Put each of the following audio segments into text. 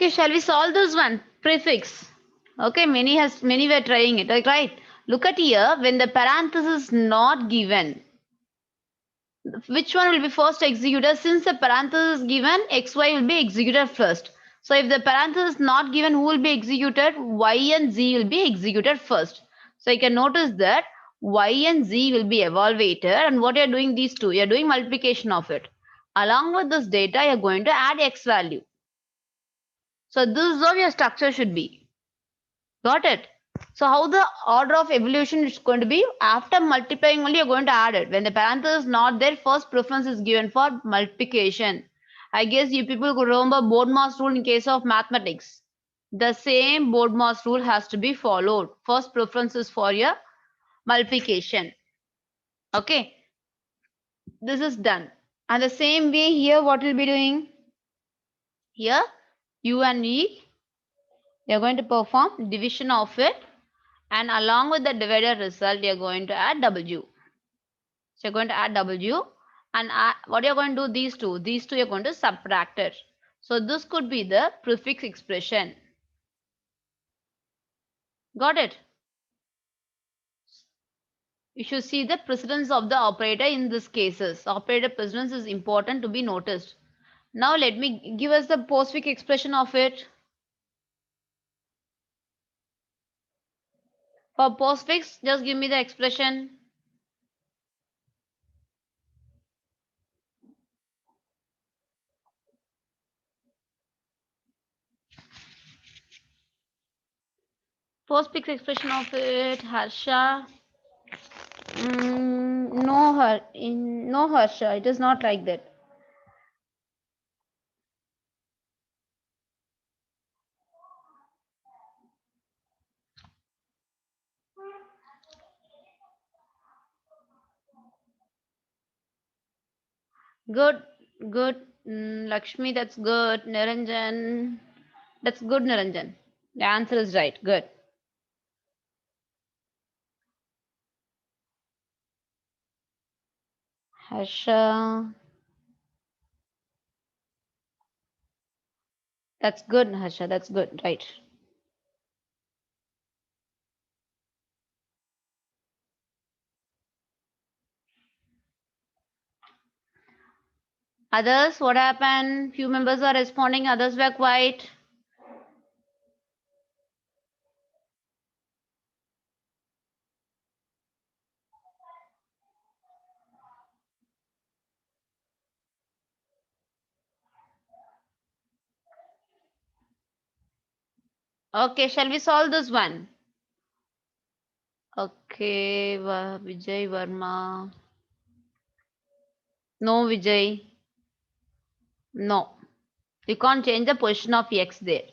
Okay, shall we solve this one? Prefix. Okay, many were trying it, like, right? Look at here, when the parenthesis is not given, which one will be first executed? Since the parenthesis is given, xy will be executed first. So if the parenthesis is not given, who will be executed? Y and z will be executed first. So you can notice that y and z will be evaluated, and what you are doing these two, you are doing multiplication of it. Along with this data, you are going to add x value. So this is how your structure should be. Got it? So how the order of evolution is going to be? After multiplying only you're going to add it. When the parenthesis is not there, first preference is given for multiplication. I guess you people could remember BODMAS rule in case of mathematics. The same BODMAS rule has to be followed. First preference is for your multiplication. Okay, this is done. And the same way here, what we'll be doing? Here, u and v, you're going to perform division of it, and along with the divided result you're going to add w. So you're going to add w, and what you're going to do, these two you're going to subtract it. So this could be the prefix expression. Got it? You should see the precedence of the operator in these cases. Operator precedence is important to be noticed. Now let me give us the postfix expression of it. For postfix, just give me the expression. Postfix expression of it, Harsha. No, Harsha, it is not like that. Good, good. Lakshmi, that's good. Niranjan, that's good, Niranjan. The answer is right. Good. Harsha, that's good, Harsha. That's good. Right. Others, what happened? Few members are responding, others were quiet. Okay, shall we solve this one? Okay, Vijay Verma. No, Vijay. No. You can't change the position of X there.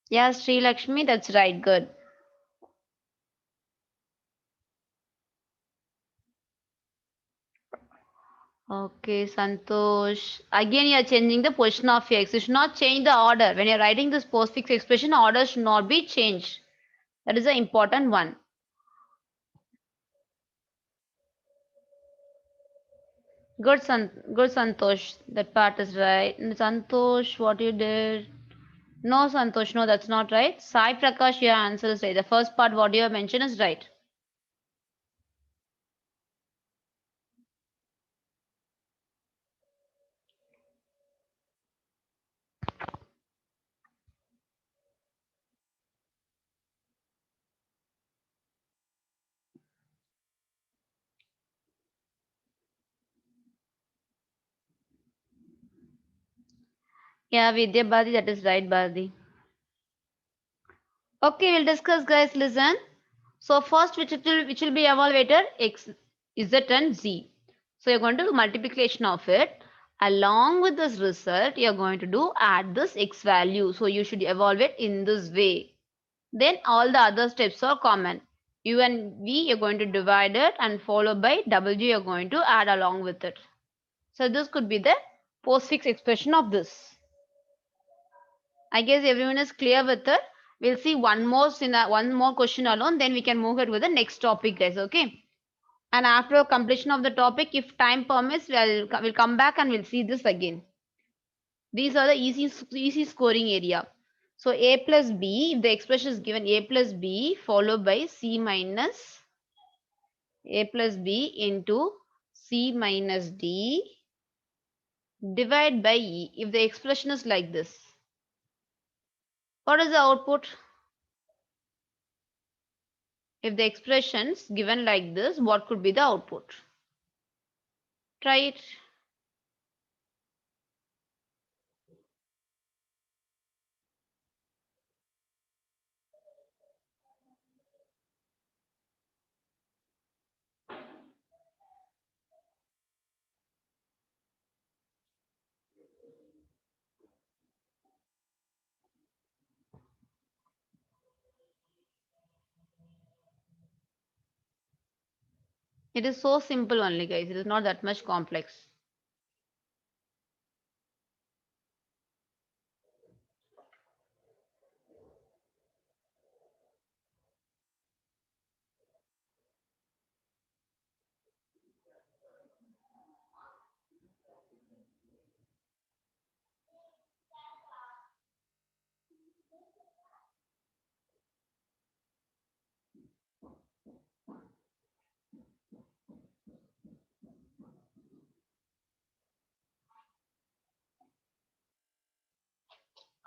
Yes, Sri Lakshmi, that's right. Good. Okay, Santosh. Again, you are changing the position of X. You should not change the order. When you're writing this postfix expression, order should not be changed. That is an important one. Good, Santosh. That part is right. Santosh, what you did? No, Santosh, no, that's not right. Sai Prakash, your answer is right. The first part, what you have mentioned, is right. Yeah, Vidya Badi, that is right, Badi. Okay, we'll discuss, guys. Listen. So first, which will be evaluated? X, Z, and Z. So you're going to do multiplication of it. Along with this result, you're going to do add this X value. So you should evaluate in this way. Then all the other steps are common. U and V, you're going to divide it, and followed by W, you're going to add along with it. So this could be the postfix expression of this. I guess everyone is clear with it. We'll see one more question alone, then we can move it with the next topic, guys. Okay. And after completion of the topic, if time permits, we'll come back and we'll see this again. These are the easy scoring area. So a plus b, if the expression is given a plus b followed by c minus a plus b into c minus d divide by e. If the expression is like this, what is the output? If the expression is given like this, what could be the output? Try it. It is so simple only, guys. It is not that much complex.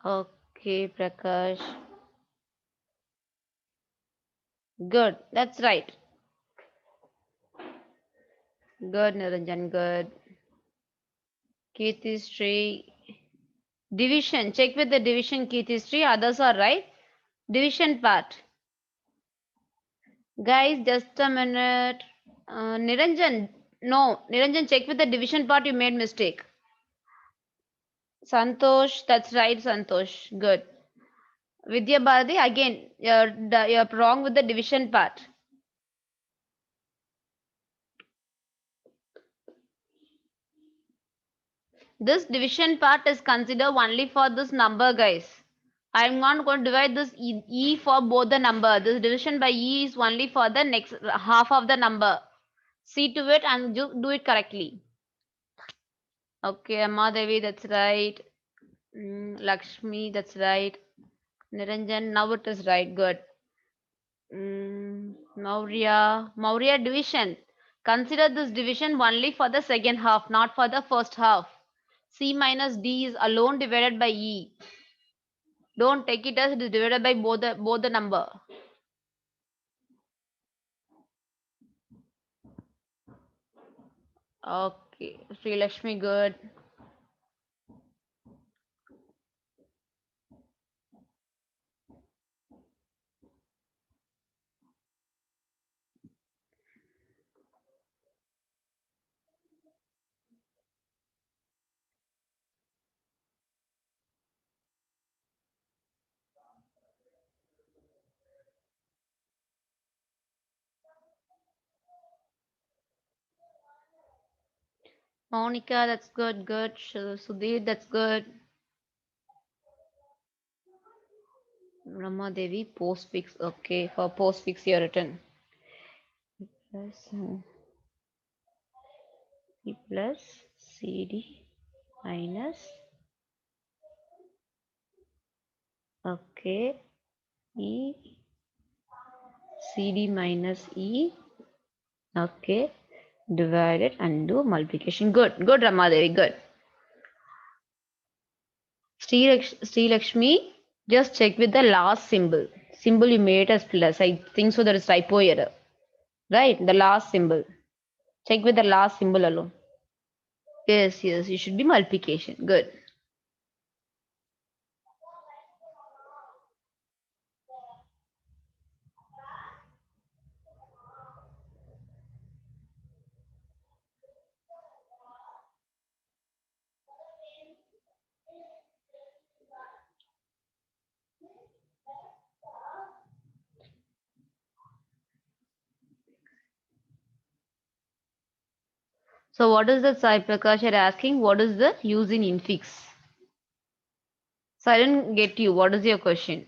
Okay, Prakash. Good. That's right. Good, Niranjan. Good. Kirtistry. Division. Check with the division, Kirtistry. Others are right. Division part. Guys, just a minute. Niranjan. No, Niranjan, check with the division part. You made mistake. Santosh. That's right, Santosh. Good. Vidya Bharati, again, you're wrong with the division part. This division part is considered only for this number, guys. I'm not going to divide this e for both the number. This division by e is only for the next half of the number. See to it and do it correctly. Okay, Amadevi, that's right. Lakshmi, that's right. Niranjan, now it is right. Good. Maurya division. Consider this division only for the second half, not for the first half. C minus D is alone divided by E. Don't take it as it is divided by both the number. Okay, Sri Lakshmi, good. Monica, that's good, good. Sudhir, that's good. Rama Devi, postfix. Okay, for postfix you written. Plus E plus CD minus. Okay, E CD minus E. Okay, divided and do multiplication. Good, good, Ramadevi, good. Sri Lakshmi, just check with the last symbol. Symbol you made as plus. I think so there is typo error. Right, the last symbol. Check with the last symbol alone. Yes, yes, it should be multiplication. Good. So what is the Sai Prakash you're asking? What is the use in infix? So I didn't get you. What is your question?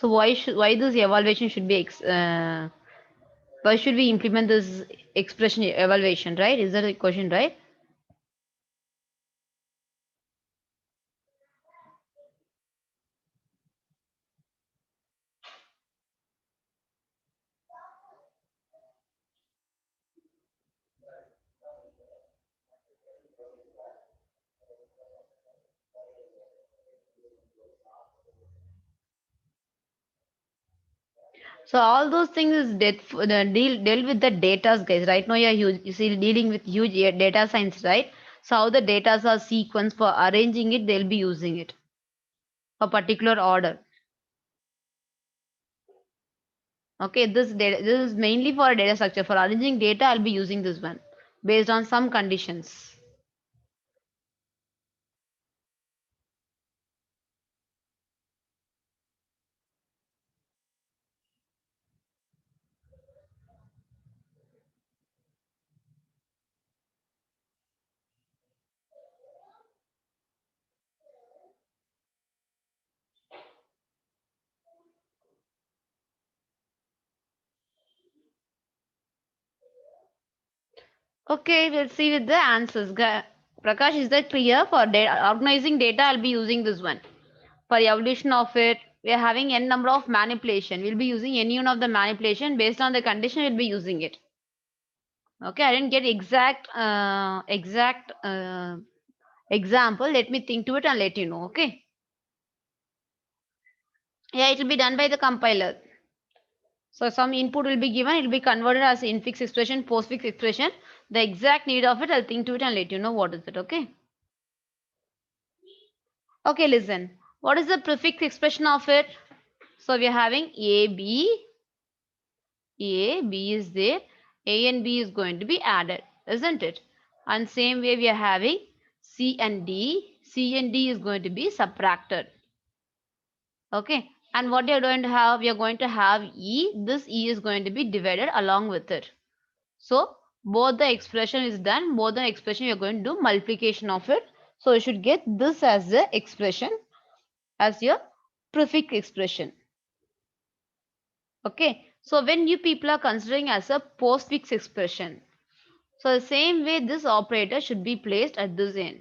So why this evaluation should be why should we implement this expression evaluation, right? Is that a question, right? So all those things is deal with the data, guys. Right now you're you see dealing with huge data science, right? So how the data are sequenced for arranging it, they'll be using it for particular order. Okay, this is mainly for a data structure. For arranging data, I'll be using this one based on some conditions. Okay, let's see with the answers. Prakash, is that clear? For organizing data, I'll be using this one. For evolution of it, we are having n number of manipulation. We'll be using any one of the manipulation based on the condition. We'll be using it. Okay, I didn't get exact example. Let me think to it and let you know. Okay. Yeah, it will be done by the compiler. So some input will be given. It will be converted as infix expression, postfix expression. The exact need of it, I'll think to it and let you know what is it. Okay. Okay, listen. What is the prefix expression of it? So we are having A, B is there. A and B is going to be added, isn't it? And same way we are having C and D. C and D is going to be subtracted. Okay. And what you're going to have, we are going to have E. This E is going to be divided along with it. So both the expression is done. Both the expression you're going to do multiplication of it. So you should get this as the expression as your prefix expression. Okay. So when you people are considering as a postfix expression, so the same way this operator should be placed at this end.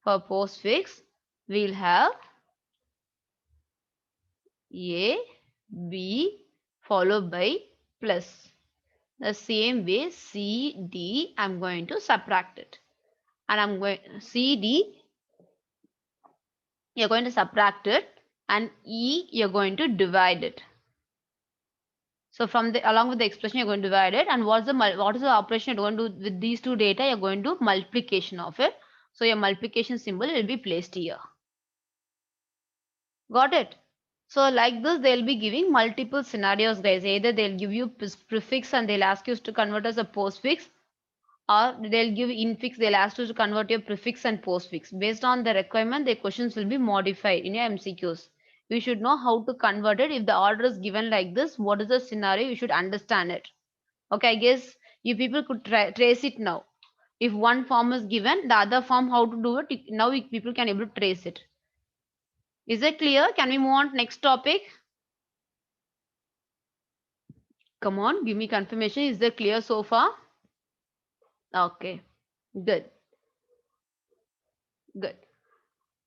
For postfix, we'll have A, B followed by plus. The same way C, D, I'm going to subtract it. And I'm going C, D, you're going to subtract it, and E, you're going to divide it. So from the along with the expression, you're going to divide it. And what is the operation you're going to do with these two data? You're going to do multiplication of it. So your multiplication symbol will be placed here. Got it? So like this, they'll be giving multiple scenarios, guys. Either they'll give you prefix and they'll ask you to convert as a postfix, or they'll give infix, they'll ask you to convert your prefix and postfix. Based on the requirement, the questions will be modified in your MCQs. You should know how to convert it. If the order is given like this, what is the scenario? You should understand it. Okay, I guess you people could trace it now. If one form is given, the other form, how to do it, now people can able to trace it. Is it clear? Can we move on to next topic? Come on, give me confirmation. Is that clear so far? Okay, good, good.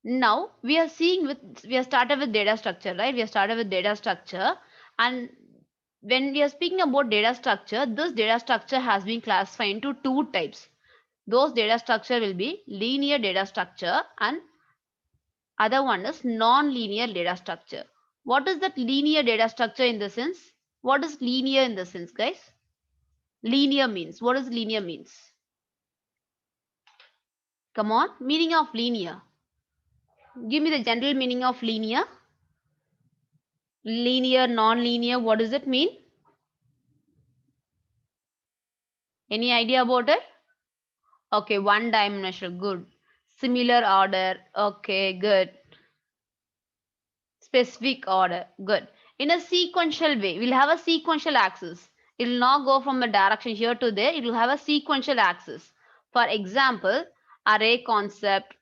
Now we are seeing we are started with data structure, right? We are started with data structure, and when we are speaking about data structure, this data structure has been classified into two types. Those data structure will be linear data structure and other one is non-linear data structure. What is that linear data structure in the sense? What is linear in the sense, guys? Linear means, what does linear means? Come on, meaning of linear. Give me the general meaning of linear. Linear, non-linear, what does it mean? Any idea about it? Okay, one dimensional, good. Similar order, okay, good. Specific order, good. In a sequential way, we'll have a sequential axis. It will not go from a direction here to there, it will have a sequential axis. For example, array concept.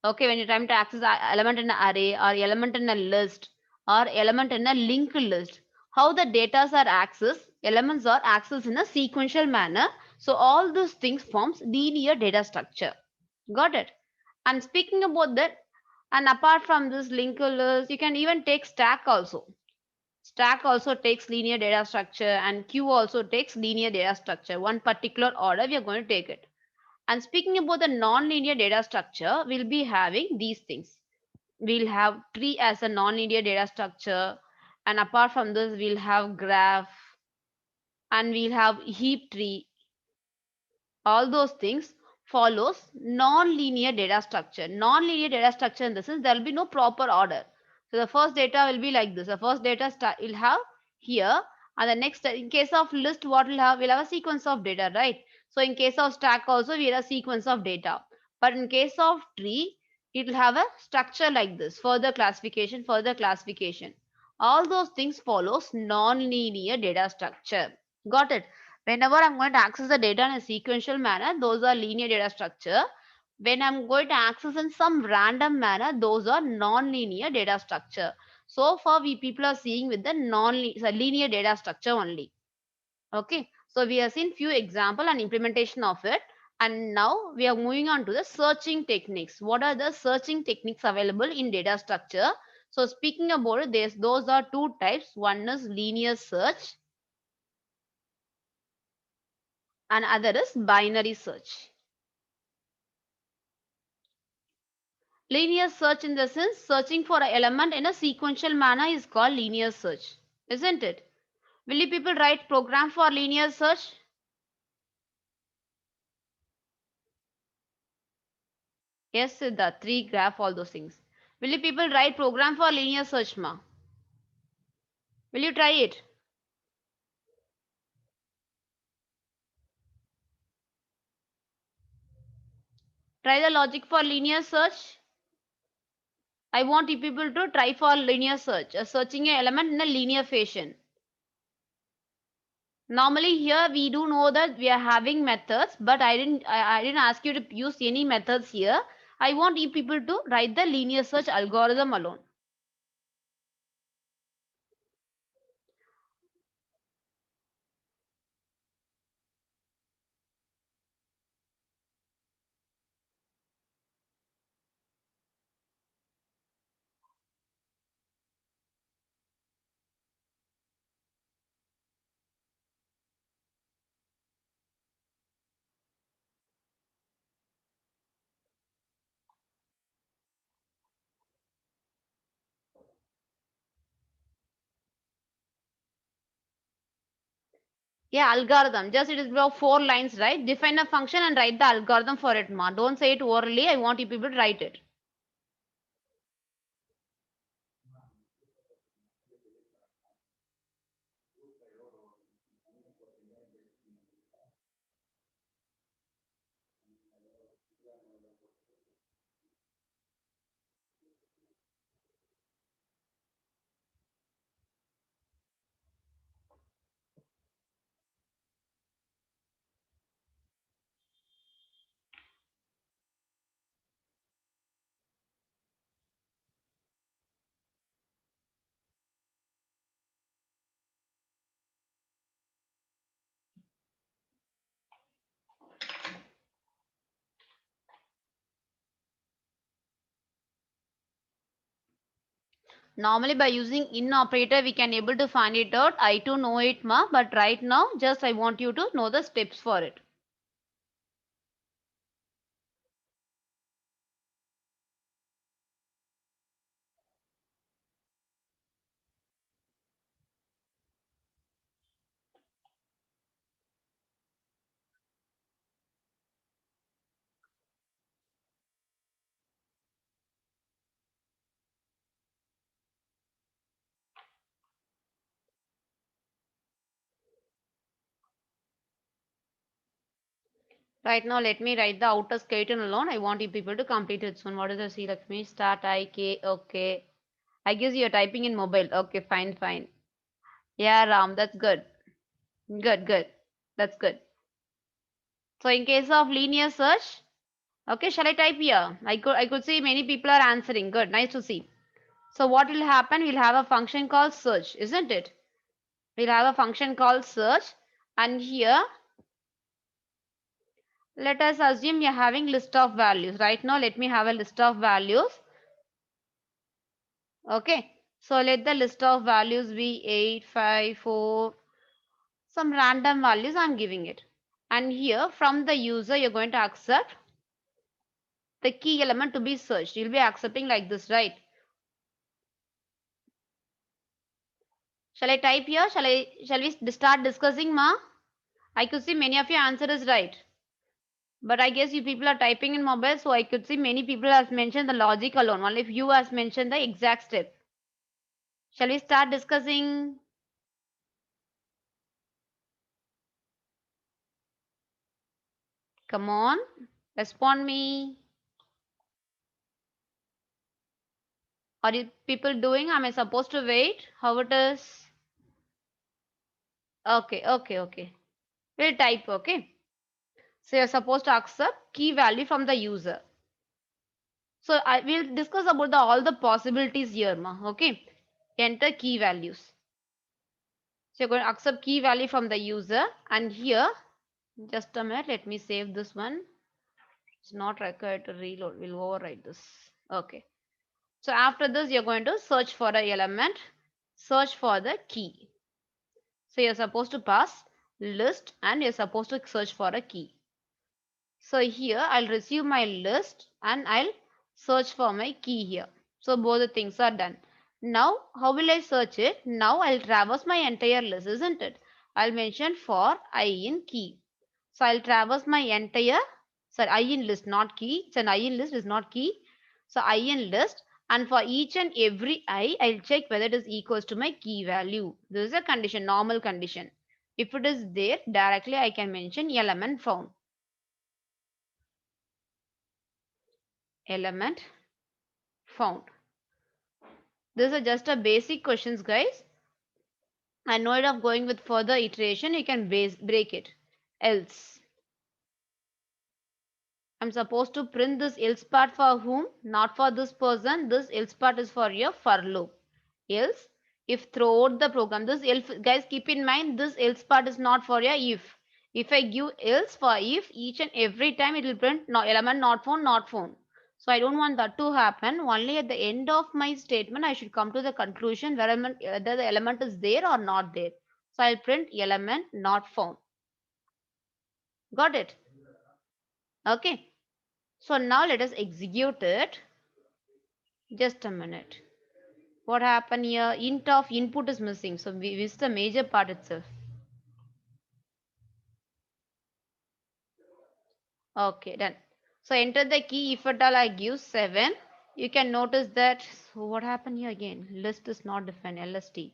Okay, when you're trying to access an element in an array or element in a list, or element in a linked list. How the data are accessed, elements are accessed in a sequential manner. So all those things forms linear data structure. Got it? And speaking about that, and apart from this linked list, you can even take stack also. Stack also takes linear data structure and queue also takes linear data structure. One particular order we are going to take it. And speaking about the non-linear data structure, we'll be having these things. We'll have tree as a non-linear data structure, and apart from this we'll have graph, and we'll have heap tree. All those things follows non-linear data structure. Non-linear data structure in the sense there will be no proper order. So the first data will be like this. The first data will have here, and the next, in case of list, what we'll have, we'll have a sequence of data, right? So in case of stack also we have a sequence of data. But in case of tree, it will have a structure like this: further classification, further classification. All those things follows non-linear data structure. Got it? Whenever I'm going to access the data in a sequential manner, those are linear data structure. When I'm going to access in some random manner, those are non-linear data structure. So far, we people are seeing with the non-linear data structure only. Okay, so we have seen few example and implementation of it, and now we are moving on to the searching techniques. What are the searching techniques available in data structure? So speaking about it, those are two types. One is linear search and other is binary search. Linear search in the sense searching for an element in a sequential manner is called linear search, isn't it? Will you people write program for linear search? Yes, the tree graph, all those things. Will you people write program for linear search, ma? Will you try it? Try the logic for linear search. I want you people to try for linear search, searching an element in a linear fashion. Normally here we do know that we are having methods, but I didn't ask you to use any methods here. I want you people to write the linear search algorithm alone. Yeah, algorithm. Just it is about 4 lines, right? Define a function and write the algorithm for it, ma. Don't say it orally. I want you people to write it. Normally by using in operator, we can able to find it out. I too know it, ma. But right now, just I want you to know the steps for it. Right now, let me write the outer skeleton alone. I want you people to complete it soon. What is the C Lakshmi? Start IK. Okay. I guess you're typing in mobile. Okay, fine, fine. Yeah, Ram, that's good. Good, good. That's good. So in case of linear search, okay, shall I type here? I could see many people are answering. Good, nice to see. So what will happen? We'll have a function called search, isn't it? We'll have a function called search, and here let us assume you're having list of values. Right now, let me have a list of values. Okay. So let the list of values be 8, 5, 4, some random values I'm giving it. And here from the user, you're going to accept the key element to be searched. You'll be accepting like this, right? Shall I type here? Shall we start discussing, ma? I could see many of your answer is right. But I guess you people are typing in mobile, so I could see many people has mentioned the logic alone. Only if you has mentioned the exact step. Shall we start discussing? Come on, respond me. Are you people doing? Am I supposed to wait? How it is? Okay. We'll type, okay? So you're supposed to accept key value from the user. So I will discuss about all the possibilities here, ma. Okay. Enter key values. So you're going to accept key value from the user, and here, just a minute, let me save this one. It's not required to reload. We'll overwrite this. Okay. So after this, you're going to search for the element, search for the key. So you're supposed to pass list and you're supposed to search for a key. So here I'll receive my list and I'll search for my key here. So both the things are done. Now how will I search it? Now I'll traverse my entire list, isn't it? I'll mention for I in key. So I'll traverse my entire, sorry, I in list, not key. It's an I in list, is not key. So I in list, and for each and every I, I'll check whether it is equals to my key value. This is a condition, normal condition. If it is there, directly I can mention element found. Element found. This is just a basic questions, guys. And no need of going with further iteration, you can break it. Else. I'm supposed to print this else part for whom? Not for this person. This else part is for your for loop. Else, if throughout the program, this else, guys, keep in mind this else part is not for your if. If I give else for if, each and every time it will print no, element not found, not found. So I don't want that to happen. Only at the end of my statement, I should come to the conclusion whether the element is there or not there. So I'll print element not found. Got it? Okay. So now let us execute it. Just a minute. What happened here? Int of input is missing. So we missed the major part itself. Okay, done. So enter the key. If at all I give 7, you can notice that. So what happened here again? List is not defined. LST.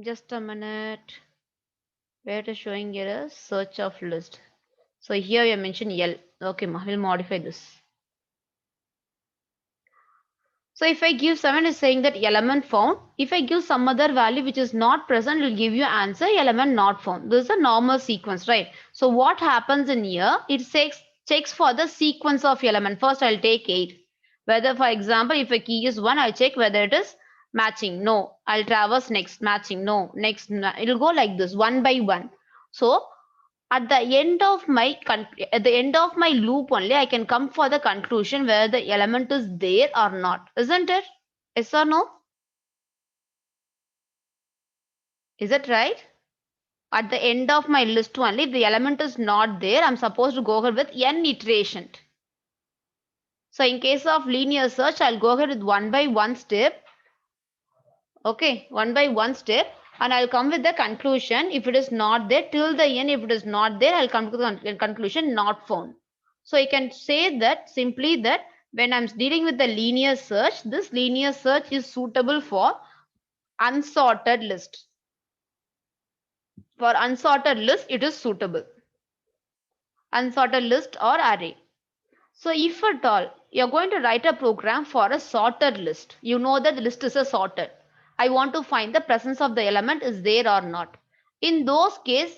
Just a minute. Where it is showing here a search of list. So here you mentioned L. Okay, we'll modify this. So if I give 7 is saying that element found. If I give some other value which is not present, it will give you answer element not found. This is a normal sequence, right? So what happens in here? It checks for the sequence of element. First I'll take 8. Whether for example, if a key is 1, I'll check whether it is matching. No. I'll traverse next matching. No. Next. It'll go like this one by one. So at the end of my loop only I can come for the conclusion whether the element is there or not, isn't it? Yes or no? Is it right? At the end of my list only, if the element is not there, I'm supposed to go ahead with n iteration. So in case of linear search, I'll go ahead with one by one step. Okay, one by one step, and I'll come with the conclusion. If it is not there till the end, if it is not there, I'll come to the conclusion not found. So I can say that simply that when I'm dealing with the linear search, this linear search is suitable for unsorted list. For unsorted list, it is suitable. Unsorted list or array. So if at all you're going to write a program for a sorted list, you know that the list is a sorted. I want to find the presence of the element is there or not. In those case,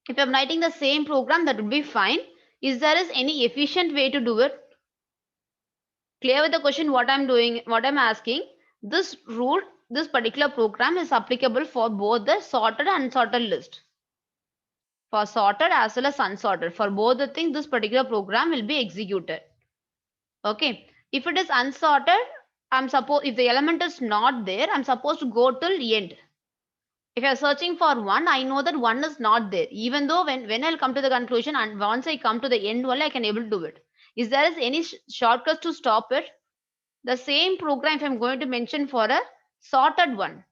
if I'm writing the same program, that would be fine. Is there any efficient way to do it? Clear with the question what I'm doing, what I'm asking? This rule, this particular program is applicable for both the sorted and unsorted list. For sorted as well as unsorted. For both the things, this particular program will be executed. Okay. If it is unsorted, I'm supposed if the element is not there, I'm supposed to go till end. If you're searching for one, I know that one is not there. Even though when I'll come to the conclusion and once I come to the end only, I can able to do it. Is there is any shortcuts to stop it? The same program, if I'm going to mention for a sorted one,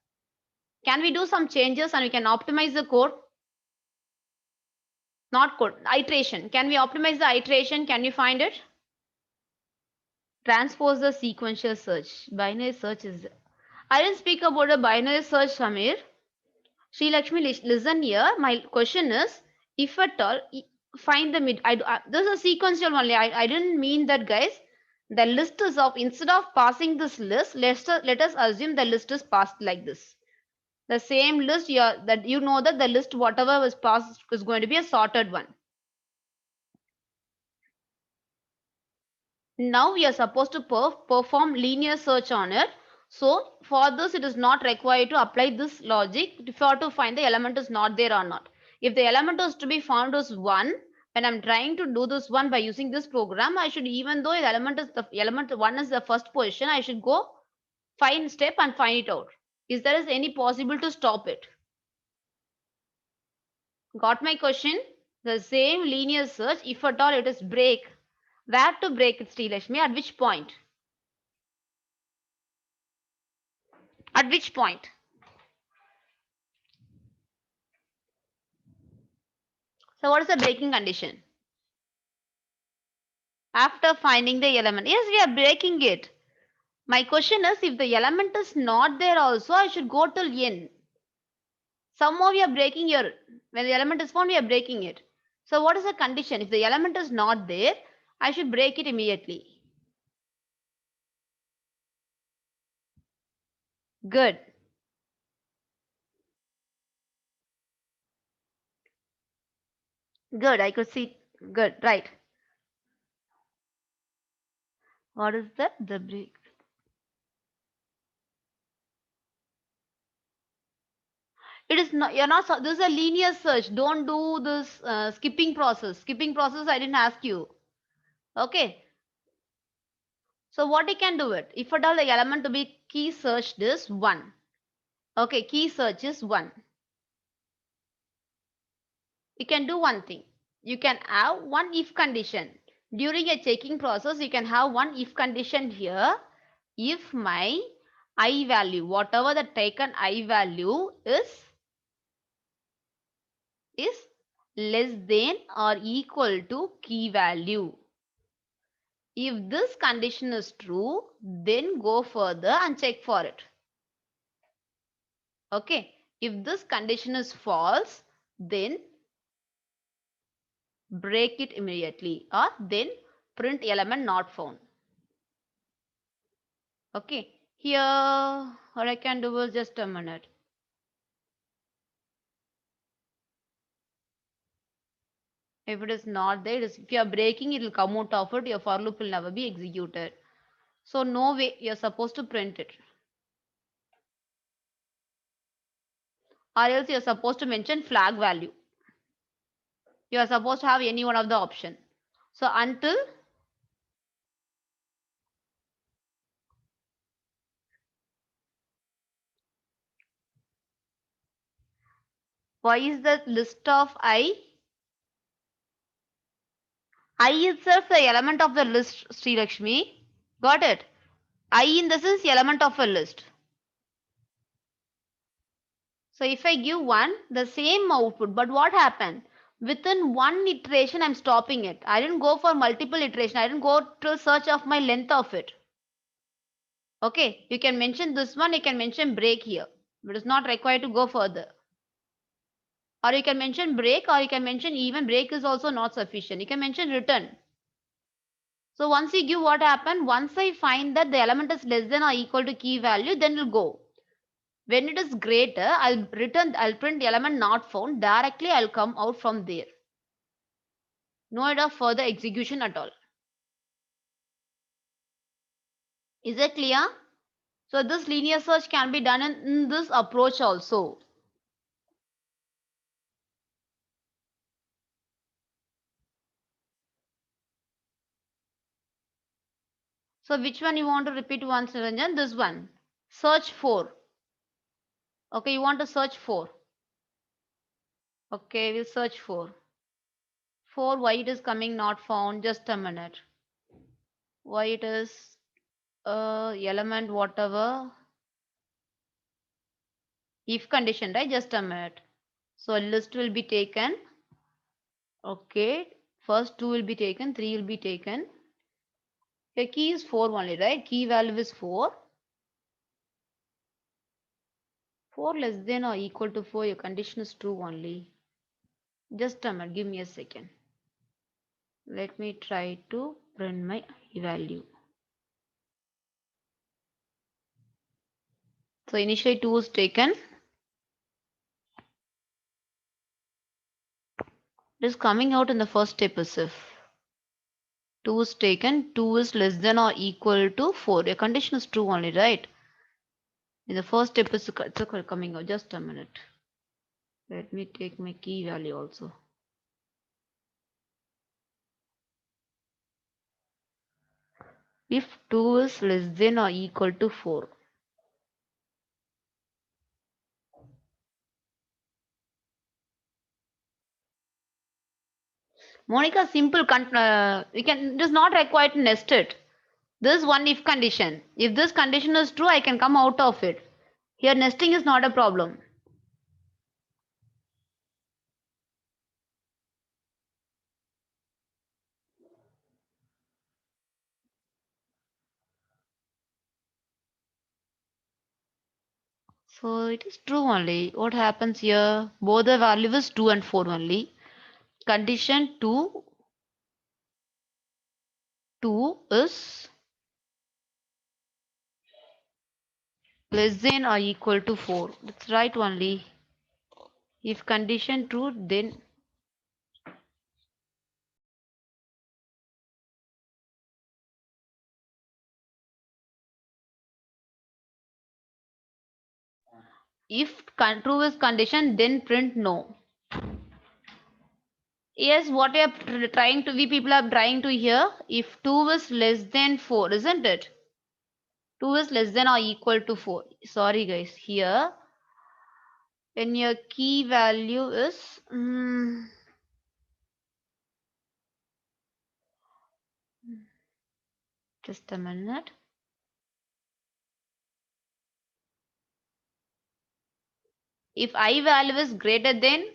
can we do some changes and we can optimize the code? Not code, iteration. Can we optimize the iteration? Can you find it? Transpose the sequential search. Binary search is. I didn't speak about a binary search, Samir. Sri Lakshmi, listen here. My question is, if at all, find the mid. This is a sequential only. I didn't mean that, guys. The list is of, instead of passing this list, let us assume the list is passed like this. The same list that you know that the list whatever was passed is going to be a sorted one. Now we are supposed to perform linear search on it. So for this, it is not required to apply this logic for to find the element is not there or not. If the element is to be found as 1, when I'm trying to do this one by using this program, I should, even though the element 1 is the first position, I should go find step and find it out. Is there is any possible to stop it? Got my question? The same linear search, if at all it is break, where to break it, Sri Lakshmi? At which point? At which point? So what is the breaking condition? After finding the element. Yes, we are breaking it. My question is, if the element is not there also, I should go till n. Somehow we are breaking here. When the element is found, we are breaking it. So what is the condition? If the element is not there, I should break it immediately. Good. Good. I could see. Good. Right. What is that? The break. It is not. You're not. This is a linear search. Don't do this skipping process. Skipping process. I didn't ask you. Okay. So what you can do it? If at all the element to be key searched is 1. Okay, key search is 1. You can do one thing. You can have one if condition. During a checking process, you can have one if condition here. If my I value, whatever the taken I value is less than or equal to key value. If this condition is true, then go further and check for it. Okay. If this condition is false, then break it immediately or then print element not found. Okay. Here, what I can do is just a minute. If it is not there, if you are breaking, it will come out of it. Your for loop will never be executed. So no way you're supposed to print it. Or else you're supposed to mention flag value. You are supposed to have any one of the option. So until why is the list of I? I itself the element of the list, Sri Lakshmi. Got it? I in this is element of a list. So if I give 1, the same output, but what happened? Within one iteration, I'm stopping it. I didn't go for multiple iteration. I didn't go to search of my length of it. Okay, you can mention this one, you can mention break here. It is not required to go further. Or you can mention break, or you can mention even break is also not sufficient. You can mention return. So once you give what happened, once I find that the element is less than or equal to key value, then it'll go. When it is greater, I'll print the element not found. Directly I'll come out from there. No need of further execution at all. Is it clear? So this linear search can be done in this approach also. So which one you want to repeat once, Niranjan? This one. Search for. Okay, you want to search for. Okay, we'll search for. For why it is coming not found. Just a minute. Why it is element whatever. If condition, right? Just a minute. So list will be taken. Okay. First 2 will be taken. 3 will be taken. Your key is 4 only, right? Key value is 4. 4 less than or equal to 4. Your condition is true only. Just a minute. Give me a second. Let me try to print my value. So initially 2 is taken. It is coming out in the first step as if 2 is taken. 2 is less than or equal to 4. Your condition is true only, right? In the first step is coming out. Just a minute. Let me take my key value also. If 2 is less than or equal to 4. Monica, simple. We can. It is not required to nest it. This one if condition. If this condition is true, I can come out of it. Here nesting is not a problem. So it is true only. What happens here? Both the value is 2 and 4 only. Condition 2 is less than or equal to 4. That's right only. If condition true, then if true is condition, then print no. Yes, what we are trying to, we people are trying to hear, if 2 is less than 4, isn't it? 2 is less than or equal to 4. Sorry guys, here, when your key value is, just a minute. If I value is greater than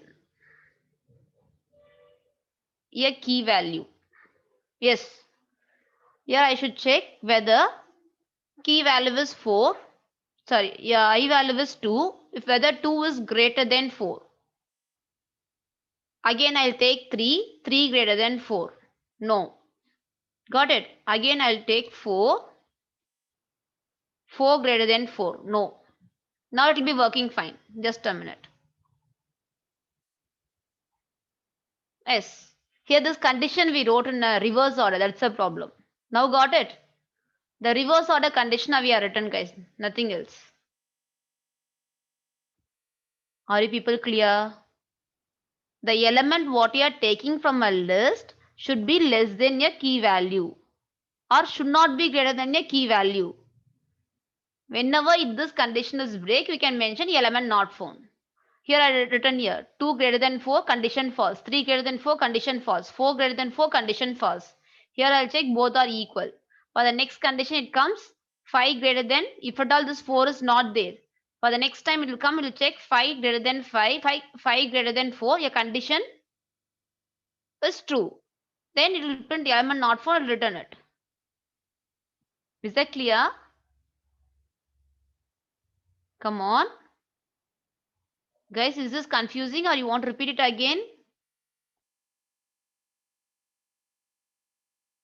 a key value. Yes, here I should check whether key value is 4. Sorry, yeah, I value is 2. If whether 2 is greater than 4. Again, I'll take 3. 3 greater than 4. No. Got it? Again, I'll take 4. 4 greater than 4. No. Now it will be working fine. Just a minute. Yes. Here this condition we wrote in a reverse order. That's a problem. Now got it? The reverse order condition we are written, guys. Nothing else. Are you people clear? The element what you are taking from a list should be less than a key value or should not be greater than a key value. Whenever if this condition is break, we can mention element not found. Here I written here 2 greater than 4 condition false, 3 greater than 4 condition false, 4 greater than 4 condition false. Here I'll check both are equal. For the next condition it comes 5 greater than, if at all this 4 is not there. For the next time it will come, it will check 5 greater than 5 greater than 4, your condition is true. Then it will print element not found and return it. Is that clear? Come on. Guys, is this confusing or you want to repeat it again?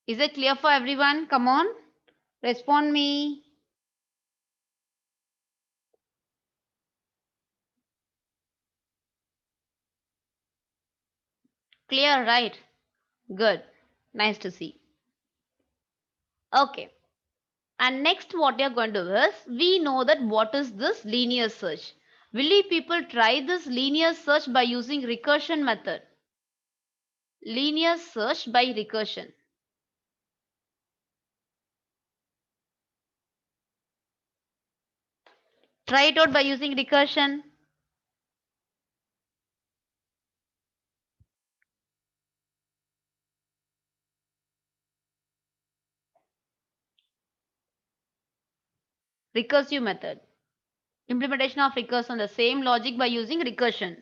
Is it clear for everyone? Come on. Respond me. Clear, right? Good. Nice to see. Okay. And next what you're going to do is, we know that what is this linear search. Will you people try this linear search by using recursion method? Linear search by recursion. Try it out by using recursion. Recursive method. Implementation of recursion, the same logic by using recursion.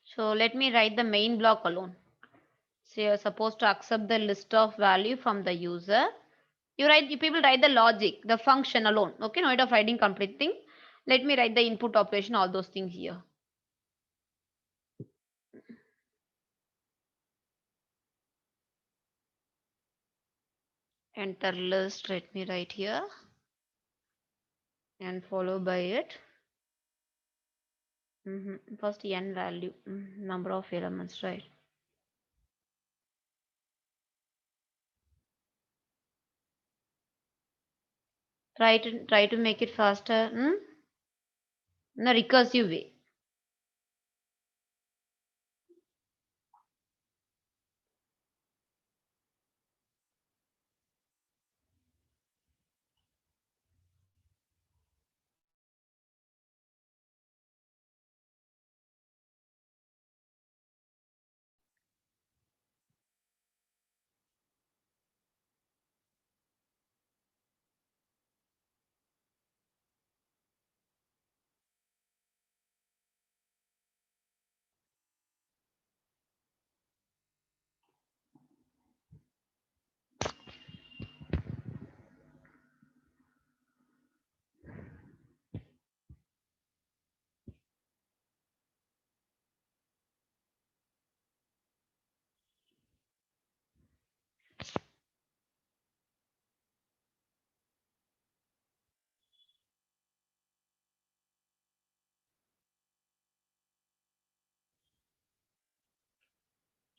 So let me write the main block alone. So you're supposed to accept the list of value from the user. You people write the logic, the function alone. Okay, no need of writing complete thing. Let me write the input operation, all those things here. Enter list, let me write here. And follow by it. First n value, number of elements, right? Try to make it faster. In a recursive way.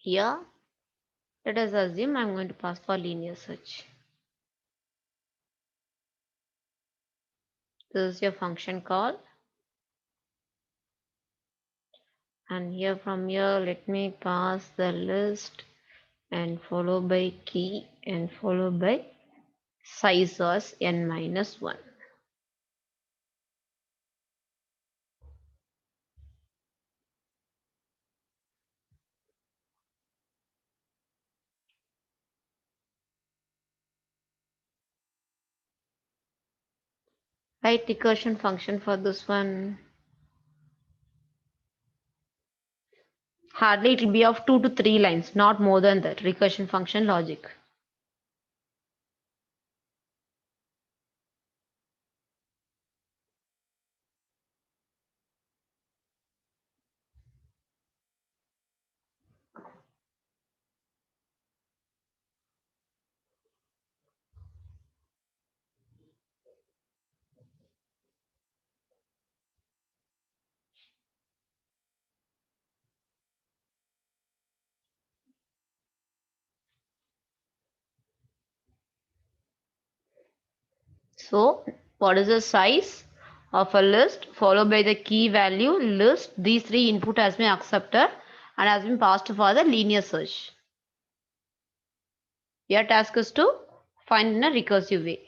Here, let us assume I'm going to pass for linear search. This is your function call. And here from here, let me pass the list and follow by key and follow by size as n minus 1. Write recursion function for this one. Hardly it will be of 2 to 3 lines, not more than that. Recursion function logic. So, what is the size of a list followed by the key value list? These three input has been accepted and has been passed for the linear search. Your task is to find in a recursive way.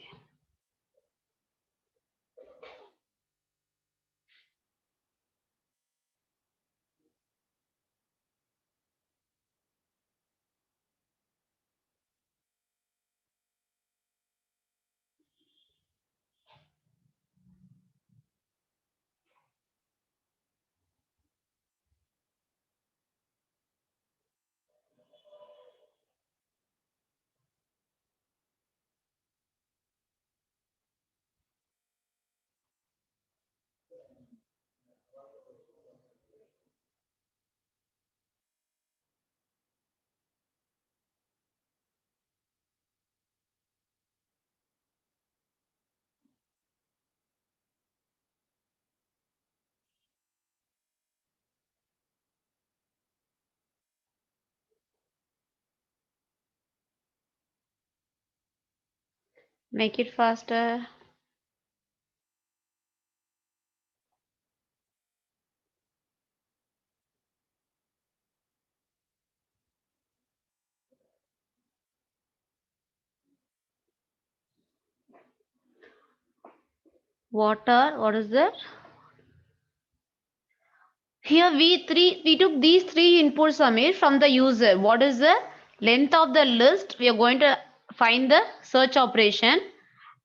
Make it faster. Water, what is that? Here we took these three inputs, Samir, from the user. What is the length of the list? We are going to find the search operation,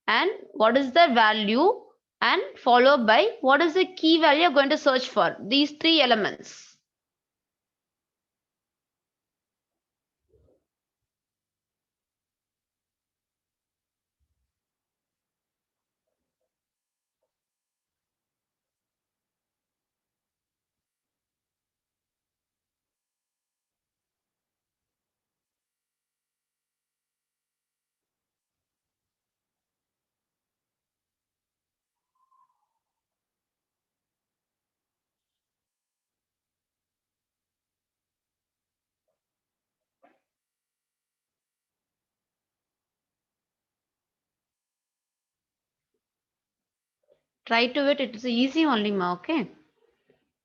and what is the value, and followed by what is the key value you're going to search for. These three elements. Try to it. It's easy only, ma. Okay.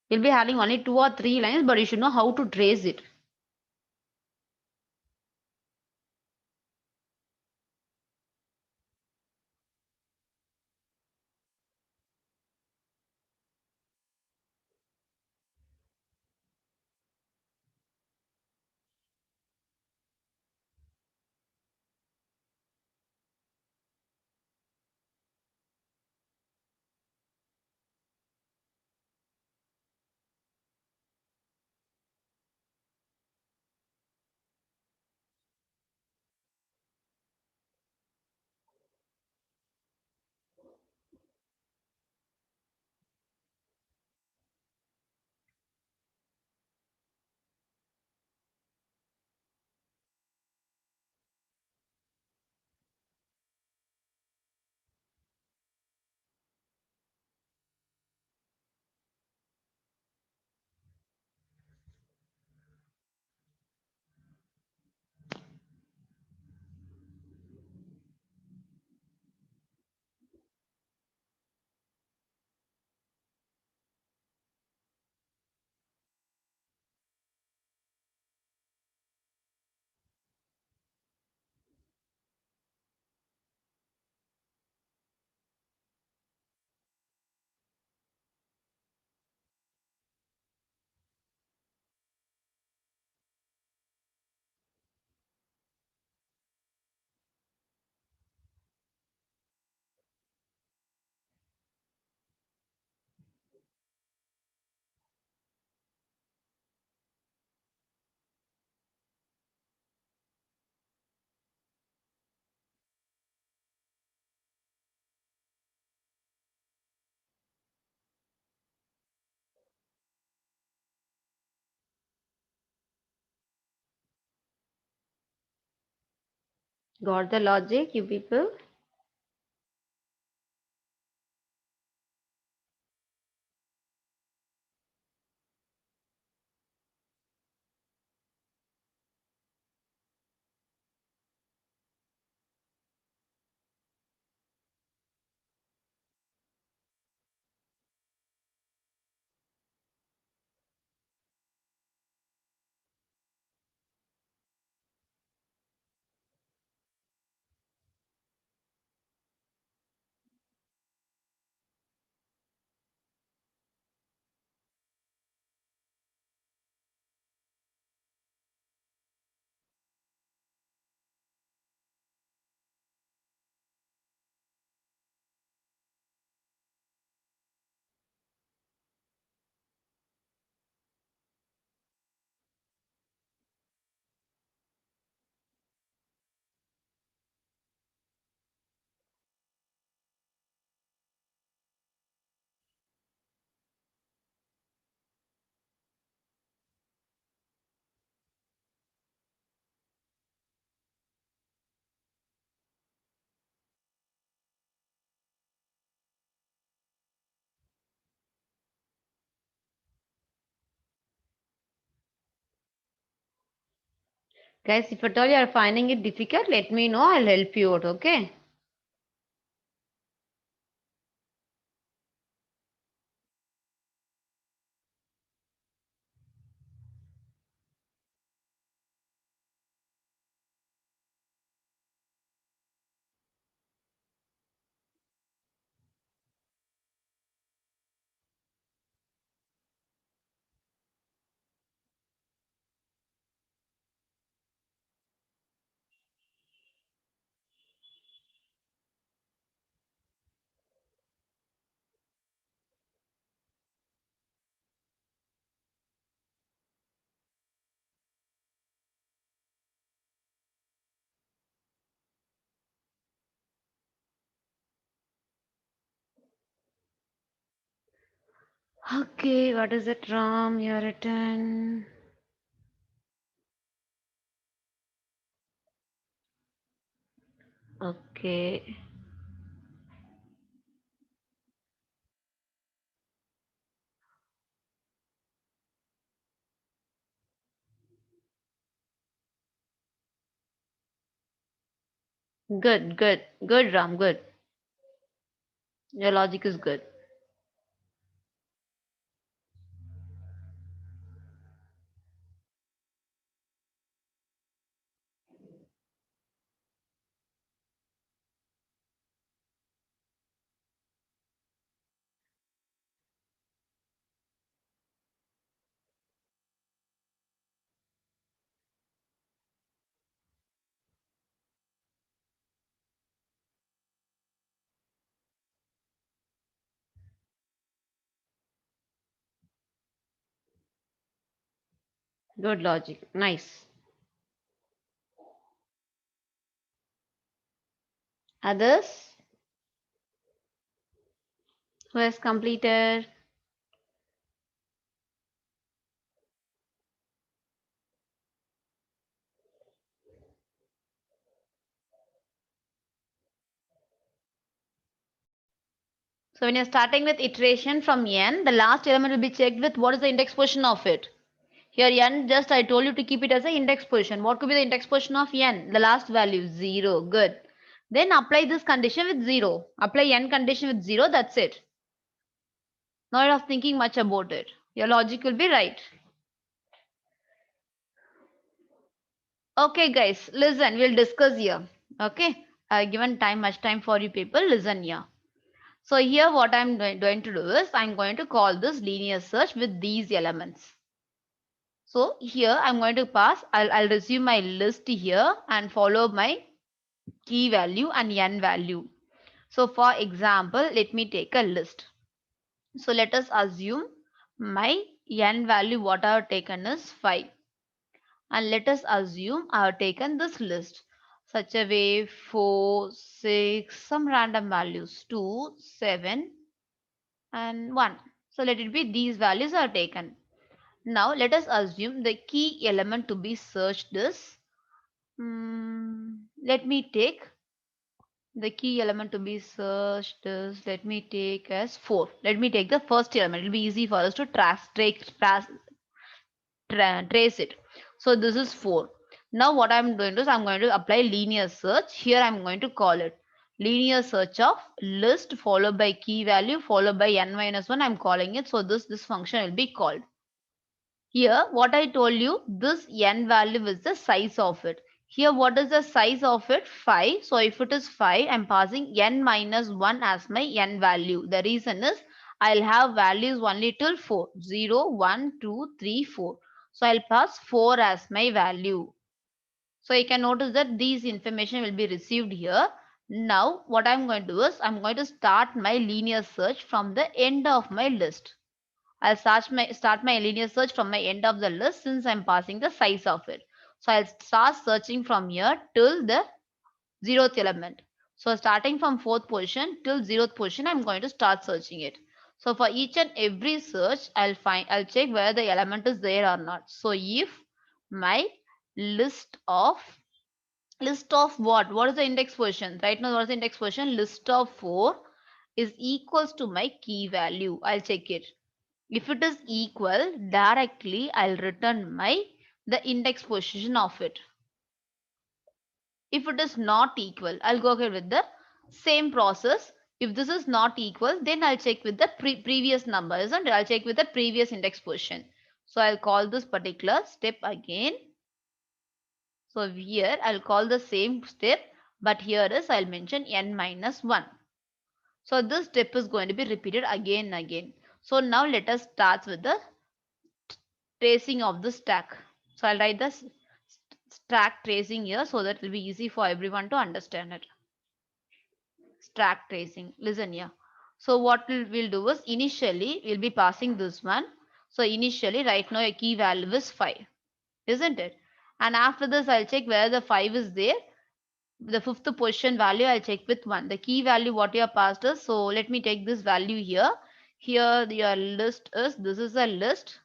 You'll be having only 2 or 3 lines, but you should know how to trace it. Got the logic, you people? Guys, if at all you are finding it difficult, let me know. I'll help you out, okay? Okay, what is it, Ram? You written. Okay. Good, good, good, Ram, good. Your logic is good. Good logic. Nice. Others who has completed? So when you're starting with iteration from n, the last element will be checked with what is the index position of it. Here n, just I told you to keep it as an index position. What could be the index position of n? The last value, 0. Good. Then apply this condition with 0. Apply n condition with 0. That's it. Not of thinking much about it. Your logic will be right. Okay, guys, listen. We'll discuss here. Okay. Given time, much time for you people. Listen here. So here what I'm going to do is I'm going to call this linear search with these elements. So here I'm going to pass, I'll resume my list here and follow my key value and n value. So for example, let me take a list. So let us assume my n value what I have taken is 5. And let us assume I have taken this list such a way 4, 6, some random values 2, 7 and 1. So let it be these values are taken. Now let us assume the key element to be searched is, let me take the key element to be searched is, let me take as 4. Let me take the first element. It will be easy for us to trace it. So this is 4. Now what I'm doing is I'm going to apply linear search. Here I'm going to call it linear search of list followed by key value followed by n minus 1. I'm calling it. So this function will be called. Here, what I told you, this n value is the size of it. Here, what is the size of it? 5. So, if it is 5, I'm passing n minus 1 as my n value. The reason is, I'll have values only till 4. 0, 1, 2, 3, 4. So, I'll pass 4 as my value. So, you can notice that these information will be received here. Now, what I'm going to do is, I'm going to start my linear search from the end of my list. I'll start my linear search from my end of the list since I'm passing the size of it. So I'll start searching from here till the 0th element. So starting from 4th position till 0th position, I'm going to start searching it. So for each and every search, I'll check whether the element is there or not. So if my list of what? What is the index position? Right now, what is the index position? List of 4 is equals to my key value. I'll check it. If it is equal, directly I'll return the index position of it. If it is not equal, I'll go ahead with the same process. If this is not equal, then I'll check with the previous number, isn't it? I'll check with the previous index position. So I'll call this particular step again. So here I'll call the same step, but here is I'll mention n minus 1. So this step is going to be repeated again and again. So now let us start with the tracing of the stack. So I'll write the stack tracing here so that it will be easy for everyone to understand it. Stack tracing. Listen here. So what we'll do is initially we'll be passing this one. So initially right now a key value is 5, isn't it? And after this I'll check where the 5 is there. The fifth position value I'll check with 1. The key value what you have passed is, so let me take this value here. Here your list is, this is a list.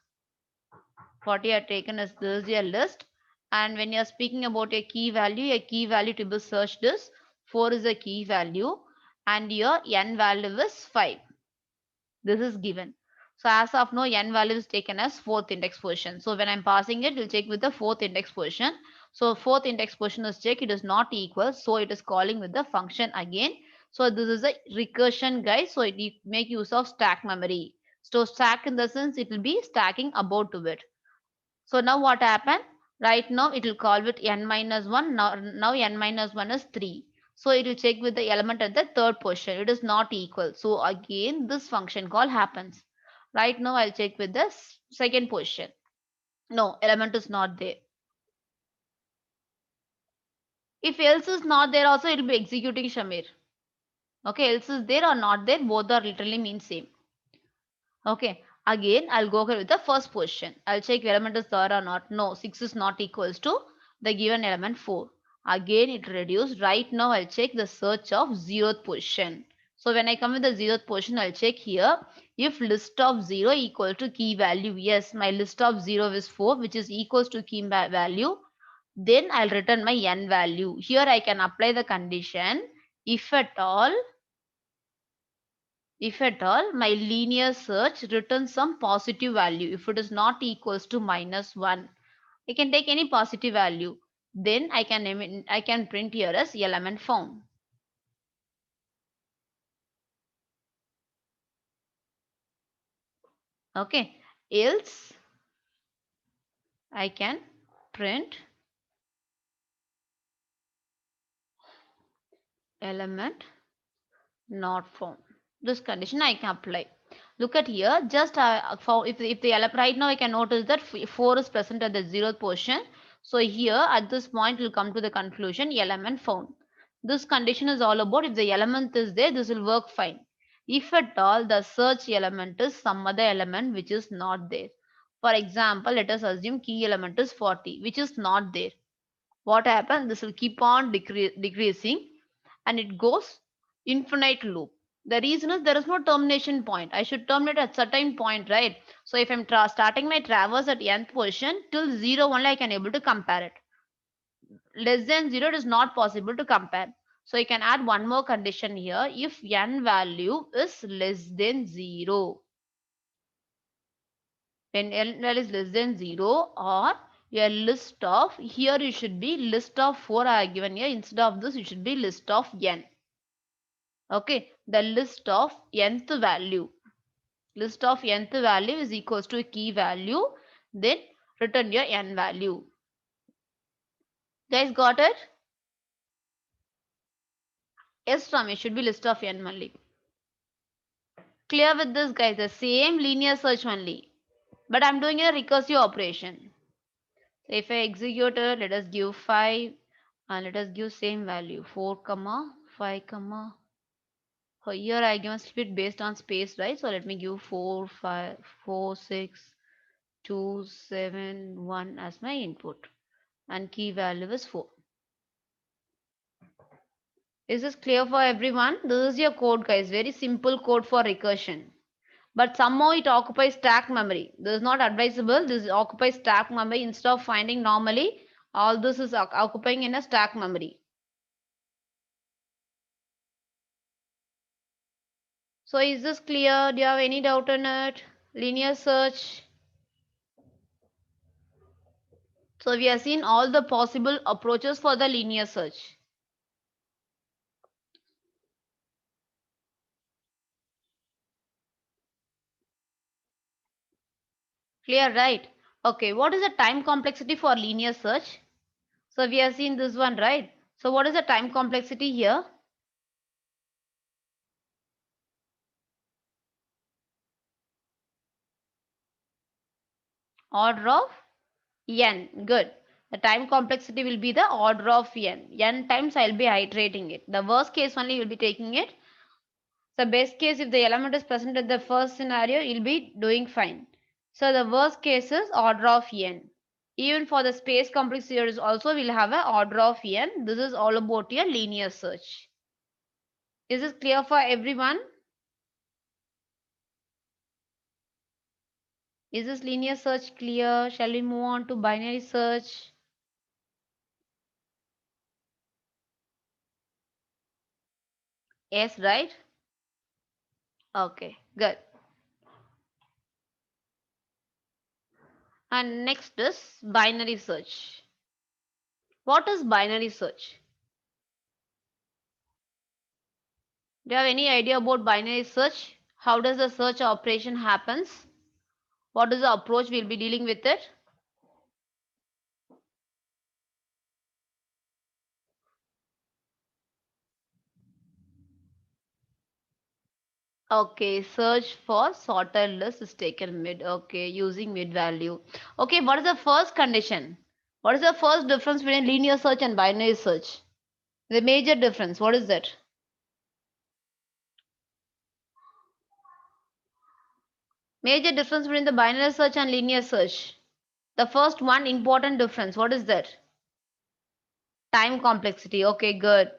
What you have taken is, this is your list. And when you are speaking about a key value to be searched is 4 is a key value, and your n value is 5. This is given. So as of now, n value is taken as fourth index position. So when I'm passing it, we'll check with the fourth index position. So fourth index position is checked. It is not equal. So it is calling with the function again. So this is a recursion, guys. So it make use of stack memory. So stack in the sense it will be stacking about to it. So now what happened? Right now it will call with n minus 1. Now n minus 1 is 3. So it will check with the element at the third position. It is not equal. So again this function call happens. Right now I'll check with the second position. No, element is not there. If else is not there also, it will be executing Shamir. Okay, else is there or not there, both are literally mean same. Okay, again I'll go with the first position. I'll check element is there or not. No, 6 is not equals to the given element 4. Again it reduced. Right now I'll check the search of 0th position. So when I come with the 0th position, I'll check here if list of 0 equal to key value. Yes, my list of 0 is 4, which is equals to key value. Then I'll return my n value. Here I can apply the condition if at all my linear search returns some positive value. If it is not equals to -1, I can take any positive value. Then I can print here as element found. Okay, else I can print element not found. This condition I can apply. Look at here, just for if the right now I can notice that 4 is present at the 0th position. So here at this point we'll come to the conclusion element found. This condition is all about if the element is there, this will work fine. If at all the search element is some other element which is not there. For example, let us assume key element is 40, which is not there. What happens? This will keep on decreasing and it goes infinite loop. The reason is there is no termination point. I should terminate at certain point, right? So if I'm starting my traverse at nth position till 0 only, I can able to compare it. Less than 0 it is not possible to compare. So you can add one more condition here. If n value is less than 0, when n value is less than 0, or your list of, here you should be list of 4 I have given here. Instead of this, you should be list of n. Okay, the list of nth value. List of nth value is equals to a key value. Then return your n value. Guys, got it? Yes, Rami, should be list of n only. Clear with this, guys? The same linear search only. But I'm doing a recursive operation. So if I execute it, let us give 5 and let us give same value 4 comma 5 comma. So here I give a split based on space, right? So let me give 4 5 4 6 2 7 1 as my input and key value is 4. Is this clear for everyone? This is your code, guys. Very simple code for recursion. But somehow it occupies stack memory. This is not advisable. This occupies stack memory instead of finding normally. All this is occupying in a stack memory. So is this clear? Do you have any doubt on it? Linear search. So we have seen all the possible approaches for the linear search. Clear, right? Okay, what is the time complexity for linear search? So we have seen this one, right? So what is the time complexity here? Order of n. Good. The time complexity will be the order of n. N times I'll be iterating it. The worst case only you'll be taking it. So best case, if the element is present in the first scenario, you'll be doing fine. So the worst case is order of n. Even for the space complexity also will have a order of n. This is all about your linear search. Is this clear for everyone? Is this linear search clear? Shall we move on to binary search? Yes, right? Okay, good. And next is binary search. What is binary search? Do you have any idea about binary search? How does the search operation happens? What is the approach we'll be dealing with it? Okay, search for sorted list is taken mid. Okay, using mid value. Okay, what is the first condition? What is the first difference between linear search and binary search? The major difference, what is that? Major difference between the binary search and linear search. The first one important difference, what is that? Time complexity. Okay, good.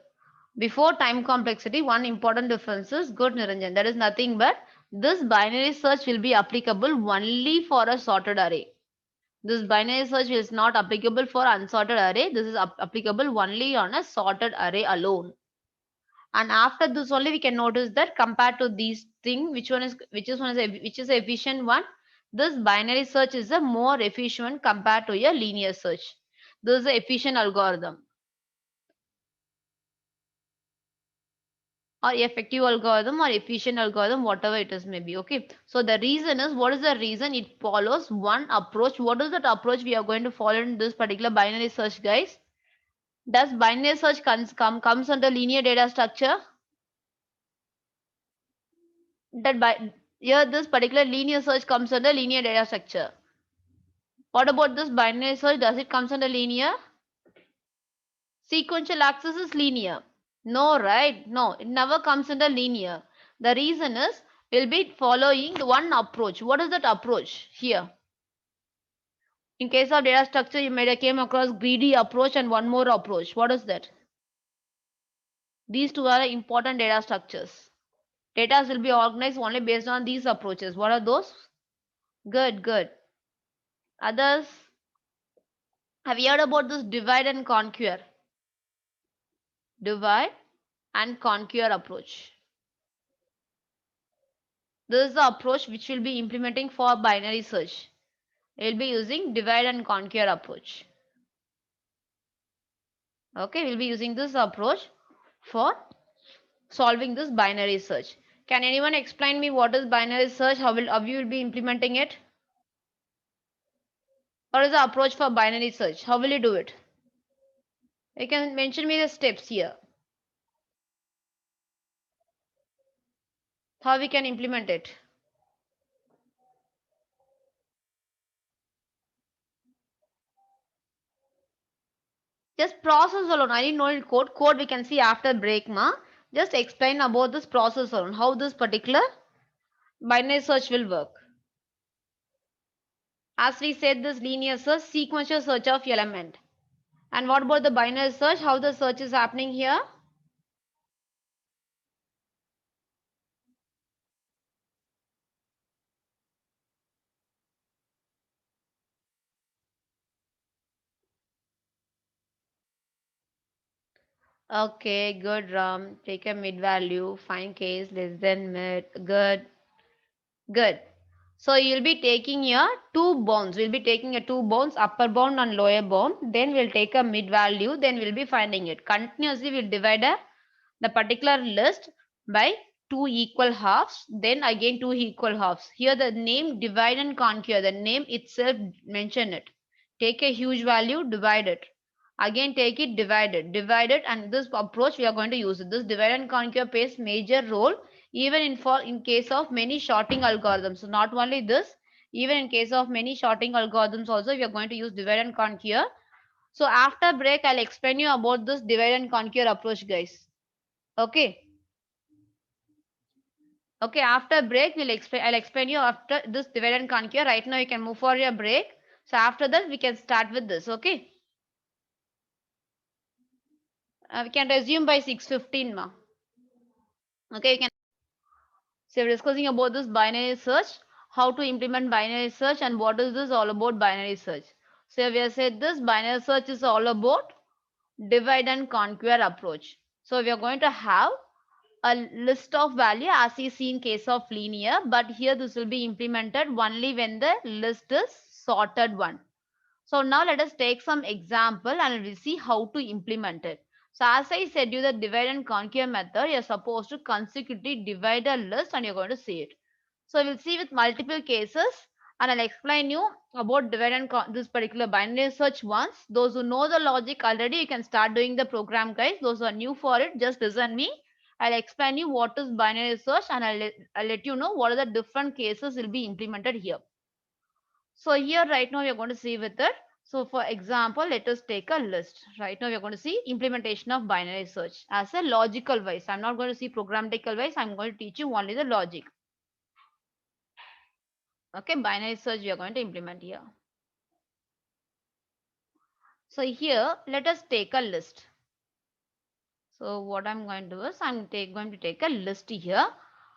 Before time complexity, one important difference is good, Niranjan. That is nothing but this binary search will be applicable only for a sorted array. This binary search is not applicable for unsorted array. This is applicable only on a sorted array alone. And after this only we can notice that compared to these things, which is a efficient one. This binary search is a more efficient compared to a linear search. This is an efficient algorithm or effective algorithm or efficient algorithm, whatever it is may be. Okay. So the reason is, what is the reason? It follows one approach. What is that approach we are going to follow in this particular binary search, guys? Does binary search comes under linear data structure? That by here this particular linear search comes under linear data structure. What about this binary search? Does it comes under linear? Sequential access is linear. No, right? No, it never comes under linear. The reason is we'll be following the one approach. What is that approach here? In case of data structure, you may have came across greedy approach and one more approach. What is that? These two are important data structures. Data will be organized only based on these approaches. What are those? Good, good. Others, have you heard about this divide and conquer? Divide and conquer approach. This is the approach which will be implementing for binary search. We will be using divide and conquer approach. Okay, we'll be using this approach for solving this binary search. Can anyone explain me what is binary search? How you will be implementing it? What is the approach for binary search? How will you do it? You can mention me the steps here. How we can implement it. Just process alone. I didn't know code. Code we can see after break, ma. Just explain about this process alone. How this particular binary search will work. As we said, this linear search, sequential search of element. And what about the binary search? How the search is happening here? Okay, good, Ram. Take a mid value, find case less than mid. Good, good. So you'll be taking your two bounds. We'll be taking a two bounds, upper bound and lower bound. Then we'll take a mid value. Then we'll be finding it. Continuously, we'll divide the particular list by two equal halves. Then again two equal halves. Here the name divide and conquer. The name itself mention it. Take a huge value, divide it. Again take it, divide it, and this approach we are going to use it. This divide and conquer plays major role even in case of many sorting algorithms. So not only this, even in case of many sorting algorithms also we are going to use divide and conquer. So after break I'll explain you about this divide and conquer approach, guys. Okay. Okay, after break I'll explain you after this divide and conquer. Right now you can move for your break. So after that we can start with this. Okay. We can resume by 6:15, ma. Okay, you can. So we're discussing about this binary search. how to implement binary search and what is this all about binary search. So we have said this binary search is all about divide and conquer approach. So we are going to have a list of value as you see in case of linear, but here this will be implemented only when the list is sorted one. So now let us take some example and we'll see how to implement it. So as I said you the divide and conquer method, you're supposed to consecutively divide a list and you're going to see it. So we'll see with multiple cases and I'll explain you about divide and this particular binary search once. Those who know the logic already, you can start doing the program guys. Those who are new for it, just listen me. I'll explain you what is binary search and I'll let you know what are the different cases will be implemented here. So here right now we are going to see with it. So for example, let us take a list. Right now we are going to see implementation of binary search as a logical wise. I'm not going to see programmatical wise. I'm going to teach you only the logic. Okay, binary search we are going to implement here. So here let us take a list. So what I'm going to do is I'm going to take a list here.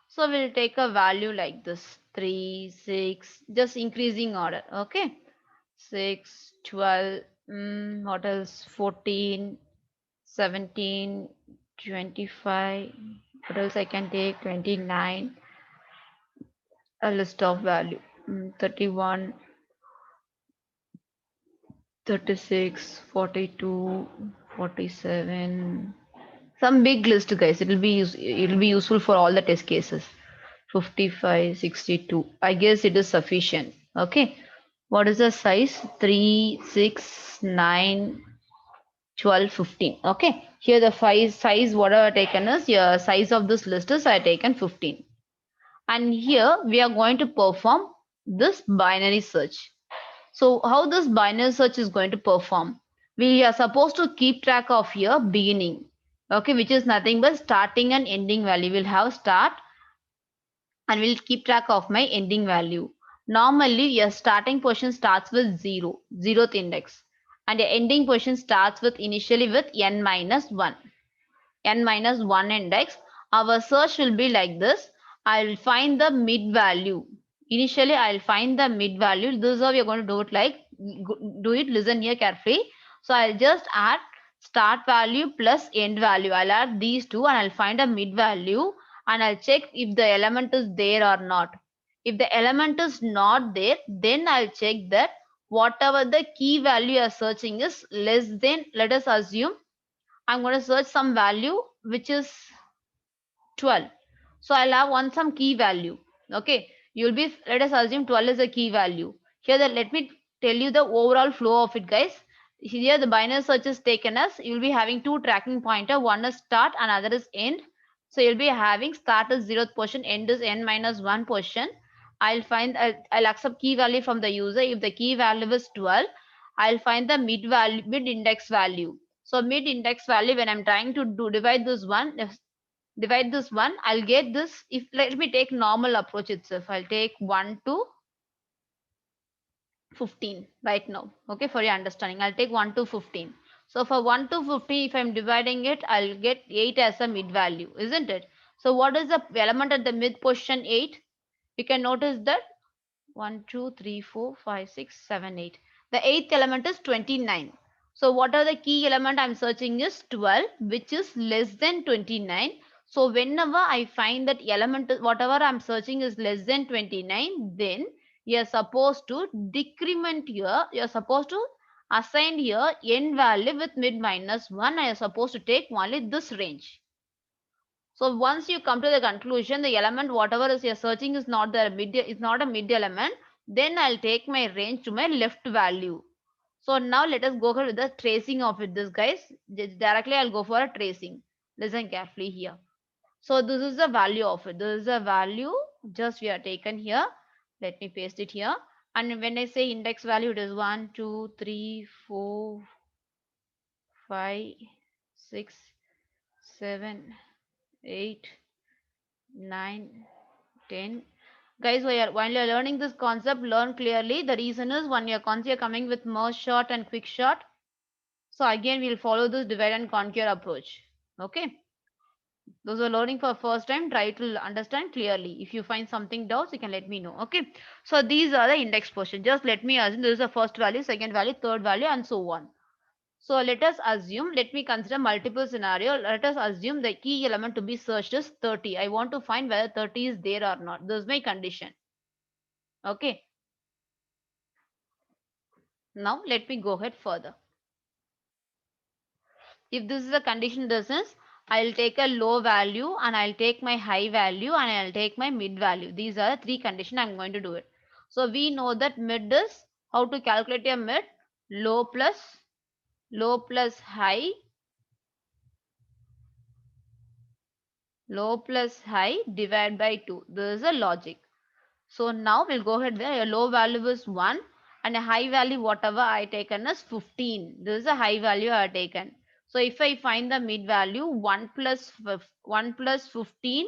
So we'll take a value like this 3, 6, just increasing order. Okay, 6, 12, what else, 14, 17, 25, what else I can take, 29, a list of value, 31, 36, 42, 47. Some big list guys, it'll be useful for all the test cases. 55, 62. I guess it is sufficient. Okay. What is the size? 3, 6, 9, 12, 15. Okay. Here the size whatever I taken is your size of this list is I taken 15. And here we are going to perform this binary search. So how this binary search is going to perform? We are supposed to keep track of your beginning. Okay, which is nothing but starting and ending value. We'll have start and we'll keep track of my ending value. Normally, your starting position starts with 0, 0th index. And your ending position starts with initially with n minus 1. N minus 1 index. Our search will be like this. I'll find the mid value. Initially, I'll find the mid value. This is how we are going to do it like, do it, listen here carefully. So I'll just add start value plus end value. I'll add these two and I'll find a mid value and I'll check if the element is there or not. If the element is not there, then I'll check that whatever the key value you are searching is less than, let us assume, I'm going to search some value which is 12. So I'll have one some key value. Okay. You'll be, let us assume 12 is a key value. Here, let me tell you the overall flow of it, guys. Here, the binary search is taken as you'll be having two tracking pointer. One is start, another is end. So you'll be having start is 0th position, end is n minus 1 position. I'll accept key value from the user. If the key value is 12, I'll find the mid index value. So mid index value, when I'm trying to divide this one, I'll get this. If let me take normal approach itself, I'll take 1 to 15 right now. Okay, for your understanding, I'll take 1 to 15. So for 1 to 15, if I'm dividing it, I'll get 8 as a mid value, isn't it? So what is the element at the mid position? 8. You can notice that 1, 2, 3, 4, 5, 6, 7, 8. The eighth element is 29. So what are the key element I'm searching is 12, which is less than 29. So whenever I find that element, whatever I'm searching is less than 29, then you're supposed to decrement here. You're supposed to assign here n value with mid minus 1. You're supposed to take only this range. So once you come to the conclusion, the element whatever is you're searching is not the mid, is not a mid element, then I'll take my range to my left value. So now let us go with the tracing of it. This guys, directly I'll go for a tracing. Listen carefully here. So this is the value of it. This is the value just we are taken here. Let me paste it here. And when I say index value, it is 1, 2, 3, 4, 5, 6, 7, 8, 9, 10. Guys, while you're learning this concept, learn clearly. The reason is when you're coming with merge shot and quick shot. So again, we'll follow this divide and conquer approach. Okay. Those are learning for first time, try to understand clearly. If you find something doubts, you can let me know. Okay. So these are the index portion. Just let me assume this is the first value, second value, third value, and so on. So let us assume, let me consider multiple scenario. Let us assume the key element to be searched is 30. I want to find whether 30 is there or not. This is my condition. Okay. Now let me go ahead further. If this is a condition distance, I'll take a low value and I'll take my high value and I'll take my mid value. These are the three conditions I'm going to do it. So we know that mid is how to calculate a mid, low plus high, low plus high divided by 2. This is a logic. So now we'll go ahead there. A low value is 1 and a high value whatever I taken is 15. This is a high value I taken. So if I find the mid value 1 plus 1 plus 15,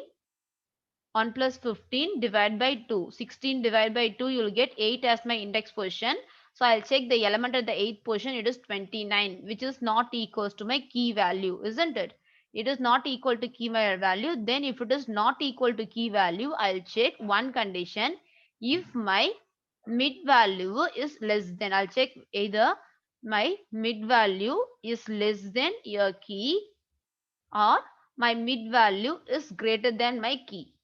1 plus 15 divided by 2. 16 divided by 2 you will get 8 as my index position. So I'll check the element at the 8th position. It is 29, which is not equals to my key value, isn't it? It is not equal to key value. Then if it is not equal to key value, I'll check one condition. If my mid value is less than, I'll check either my mid value is less than your key or my mid value is greater than my key.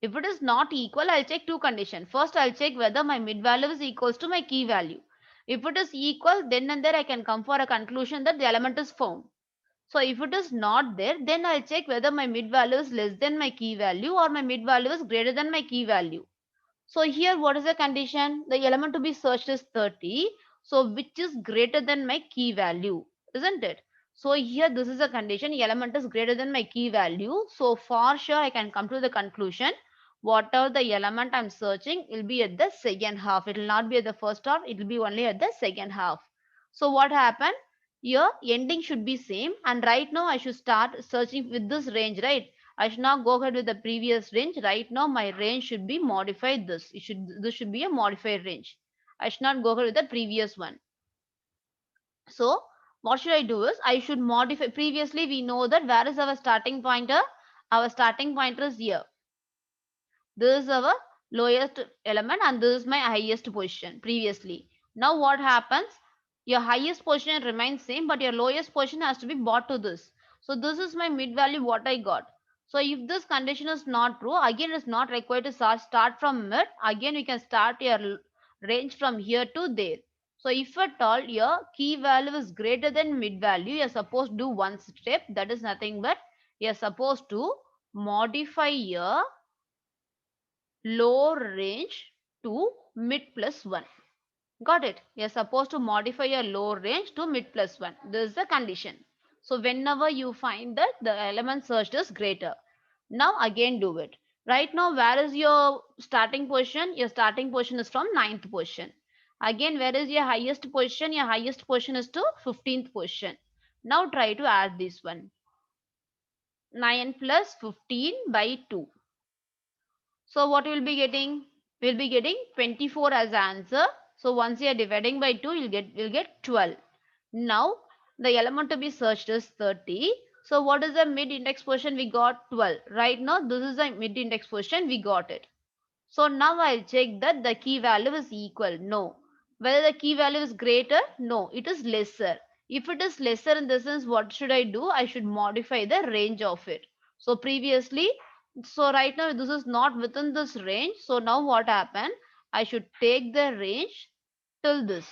If it is not equal, I'll check two conditions. First, I'll check whether my mid value is equals to my key value. If it is equal, then and there I can come for a conclusion that the element is found. So if it is not there, then I'll check whether my mid value is less than my key value or my mid value is greater than my key value. So here what is the condition? The element to be searched is 30. So which is greater than my key value, isn't it? So here this is a condition, element is greater than my key value. So for sure I can come to the conclusion whatever the element I'm searching will be at the second half. It will not be at the first half, it will be only at the second half. So what happened? Here ending should be same and right now I should start searching with this range, right? I should not go ahead with the previous range. Right now, my range should be modified. This should be a modified range. I should not go ahead with the previous one. So what should I do is I should modify. Previously, we know that where is our starting pointer? Our starting pointer is here. This is our lowest element and this is my highest position previously. Now what happens? Your highest position remains same but your lowest position has to be brought to this. So this is my mid value what I got. So if this condition is not true, again it's not required to start from mid. Again we can start your range from here to there. So if at all your key value is greater than mid value, you're supposed to do one step. That is nothing but you're supposed to modify your low range to mid plus 1. Got it? You're supposed to modify your low range to mid plus 1. This is the condition. So whenever you find that the element searched is greater. Now again do it. Right now where is your starting position? Your starting position is from 9th position. Again where is your highest position? Your highest position is to 15th position. Now try to add this one. 9 plus 15 by 2. So what we'll be getting? We'll be getting 24 as the answer. So once you are dividing by 2, you'll get 12. Now the element to be searched is 30. So what is the mid index position? We got 12. Right now this is the mid index position. We got it. So now I'll check that the key value is equal. No. Whether the key value is greater? No. It is lesser. If it is lesser in this sense, what should I do? I should modify the range of it. So previously, so right now this is not within this range. So now what happened? I should take the range till this.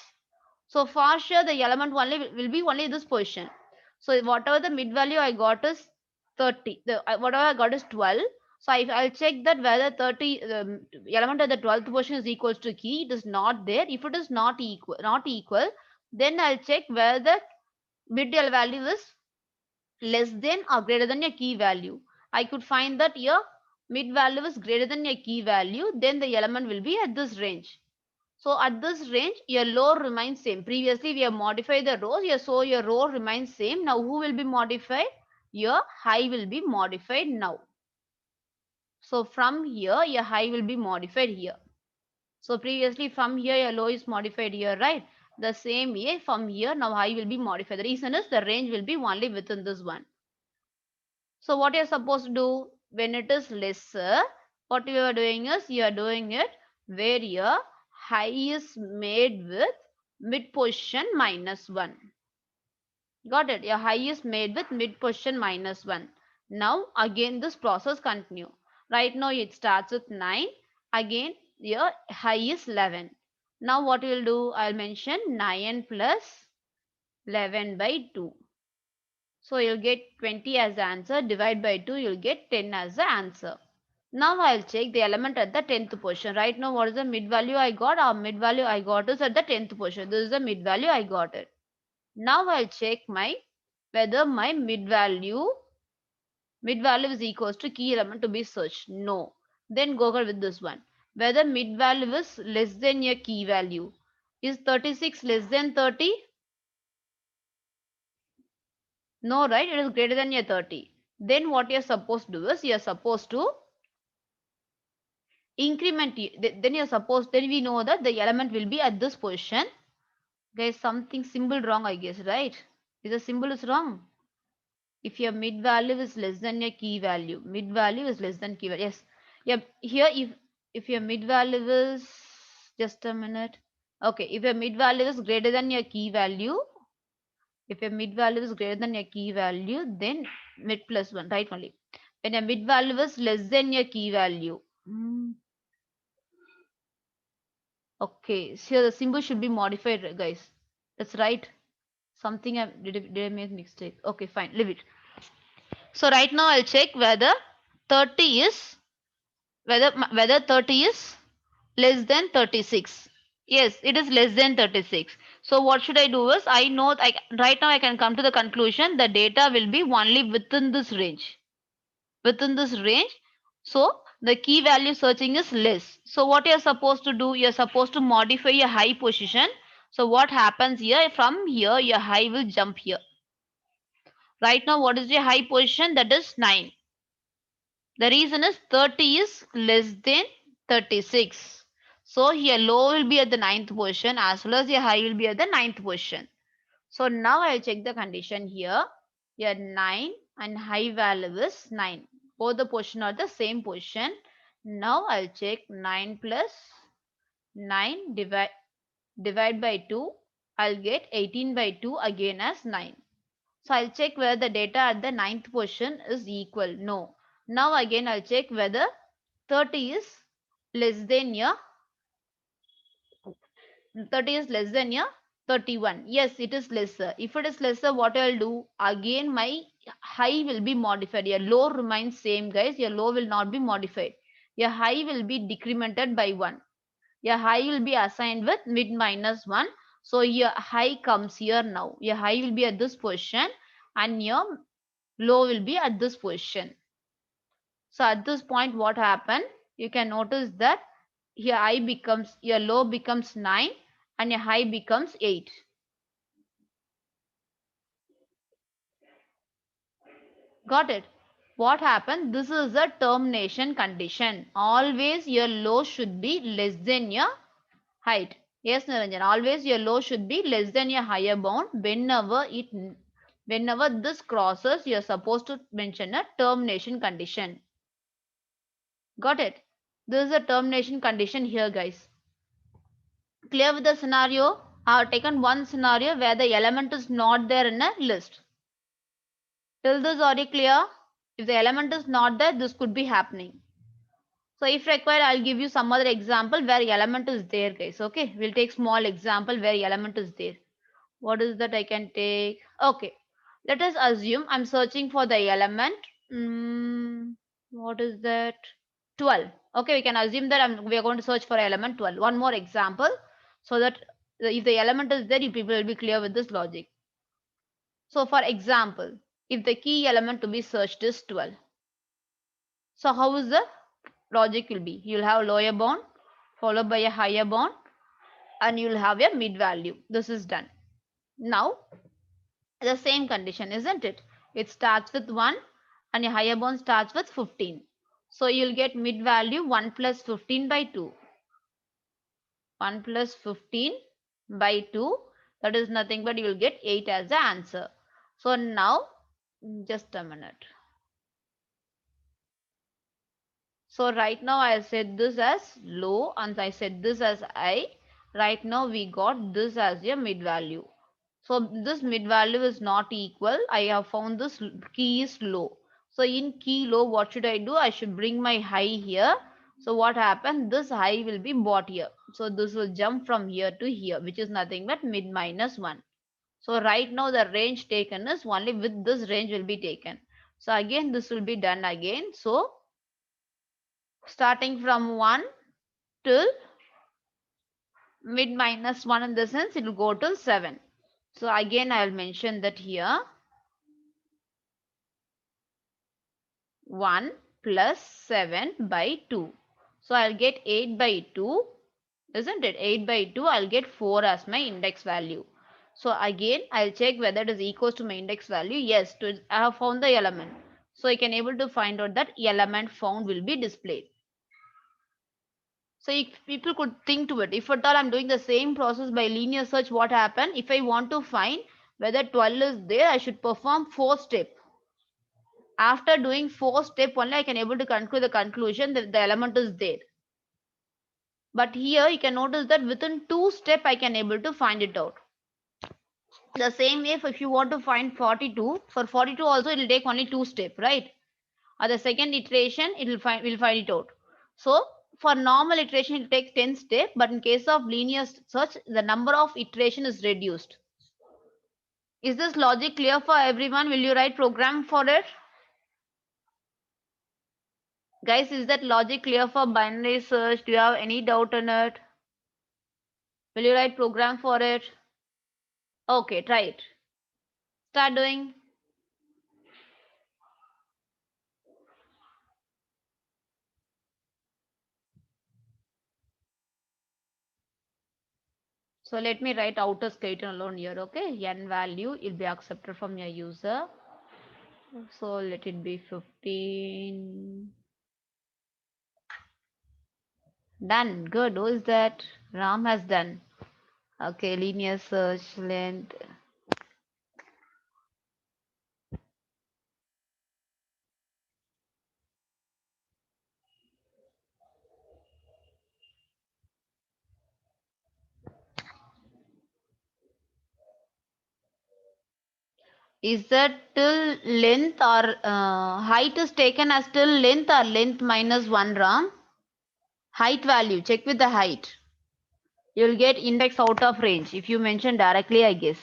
So for sure the element only will be only this position. So whatever the mid value I got is 30. Whatever I got is 12. So I'll check that whether 30 element of the 12th position is equals to key. It is not there. If it is not equal, then I'll check whether the mid value is less than or greater than your key value. I could find that your mid value is greater than your key value. Then the element will be at this range. So at this range, your low remains same. Previously, we have modified the rows. So your row remains same. Now, who will be modified? Your high will be modified now. So from here, your high will be modified here. So previously from here, your low is modified here, right? The same way from here, now high will be modified. The reason is the range will be only within this one. So what you're supposed to do when it is lesser, what you are doing is you are doing it where your high is made with mid position minus 1. Got it? Your high is made with mid position minus 1. Now again this process continue. Right now it starts with 9. Again your high is 11. Now what we'll do, I'll mention 9 plus 11 by 2. So you'll get 20 as the answer. Divide by 2, you'll get 10 as the answer. Now I'll check the element at the 10th position. Right now, what is the mid value I got? Our mid value I got is at the 10th position. This is the mid value I got it. Now I'll check whether my mid value is equals to key element to be searched. No. Then go ahead with this one. Whether mid value is less than your key value. Is 36 less than 30? No, right? It is greater than your 30. Then what you're supposed to do is you're supposed to increment. Then you're supposed, then we know that the element will be at this position. There's something symbol wrong, I guess, right? Is the symbol is wrong? If your mid value is less than your key value, mid value is less than key value. Yes. Yeah. Here, if your mid value is, just a minute. Okay, if your mid value is greater than your key value, if your mid value is greater than your key value, then mid plus 1, right only. When your mid value is less than your key value. Okay, so here the symbol should be modified, guys. That's right. Something did I make mistake? Okay, fine, leave it. So right now I'll check whether 30 is whether 30 is less than 36. Yes, it is less than 36. So what should I do is I know right now I can come to the conclusion the data will be only within this range. Within this range. So the key value searching is less. So what you're supposed to do, you're supposed to modify your high position. So what happens here, from here your high will jump here. Right now what is your high position? That is 9. The reason is 30 is less than 36. So here low will be at the ninth position as well as your high will be at the ninth position. So now I'll check the condition here. Here 9 and high value is 9. Both the position are the same position. Now I'll check 9 plus 9 divide by 2. I'll get 18 by 2 again as 9. So I'll check whether the data at the ninth position is equal. No. Now again I'll check whether 30 is less than your 30 is less than your 31. Yes, it is lesser. If it is lesser, what I'll do? Again, my high will be modified. Your low remains same, guys. Your low will not be modified. Your high will be decremented by 1. Your high will be assigned with mid minus 1. So your high comes here now. Your high will be at this position and your low will be at this position. So at this point, what happened? You can notice that your high becomes, your low becomes 9 and your high becomes 8. Got it? What happened? This is a termination condition. Always your low should be less than your height. Yes, Niranjan. Always your low should be less than your higher bound. Whenever this crosses, you're supposed to mention a termination condition. Got it? This is a termination condition here, guys. Clear with the scenario? I have taken one scenario where the element is not there in a list. Till this already clear? If the element is not there, this could be happening. So if required, I'll give you some other example where element is there, guys. Okay, we'll take small example where element is there. What is that I can take? Okay, let us assume I'm searching for the element. What is that? 12. Okay, we can assume that we are going to search for element 12. One more example so that if the element is there, you people will be clear with this logic. So for example, if the key element to be searched is 12. So how is the logic will be? You'll have lower bound followed by a higher bound and you'll have a mid value. This is done. Now the same condition, isn't it? It starts with 1 and a higher bound starts with 15. So you'll get mid value 1 plus 15 by 2. 1 plus 15 by 2, that is nothing but you will get 8 as the answer. So now just a minute. So right now I said this as low and I said this as high. Right now we got this as a mid value. So this mid value is not equal. I have found this key is low. So in key low, what should I do? I should bring my high here. So what happened? This high will be bought here. So this will jump from here to here, which is nothing but mid minus 1. So right now the range taken is only with this range will be taken. So again this will be done again. So starting from 1 till mid minus 1, in the sense it will go till 7. So again I will mention that here 1 plus 7 by 2. So I'll get 8 by 2, isn't it? 8 by 2, I'll get 4 as my index value. So again I'll check whether it is equals to my index value. Yes, I have found the element. So I can able to find out that element found will be displayed. So if people could think to it, if at all I'm doing the same process by linear search, what happen? If I want to find whether 12 is there, I should perform 4 steps. After doing 4 steps only, I can able to conclude the conclusion that the element is there. But here you can notice that within 2 steps, I can able to find it out. The same way, if you want to find 42, for 42 also it will take only 2 steps, right? At the second iteration, will find it out. So for normal iteration, it takes 10 steps, but in case of linear search, the number of iteration is reduced. Is this logic clear for everyone? Will you write program for it? Guys, is that logic clear for binary search? Do you have any doubt on it? Will you write program for it? Okay, try it. Start doing. So let me write outer skeleton alone here, okay? N value will be accepted from your user. So let it be 15. Done. Good. Who is that? Ram has done. Okay, linear search length. Is that till length or height is taken as till length or length minus 1, Ram? Height value. Check with the height. You'll get index out of range if you mention directly, I guess.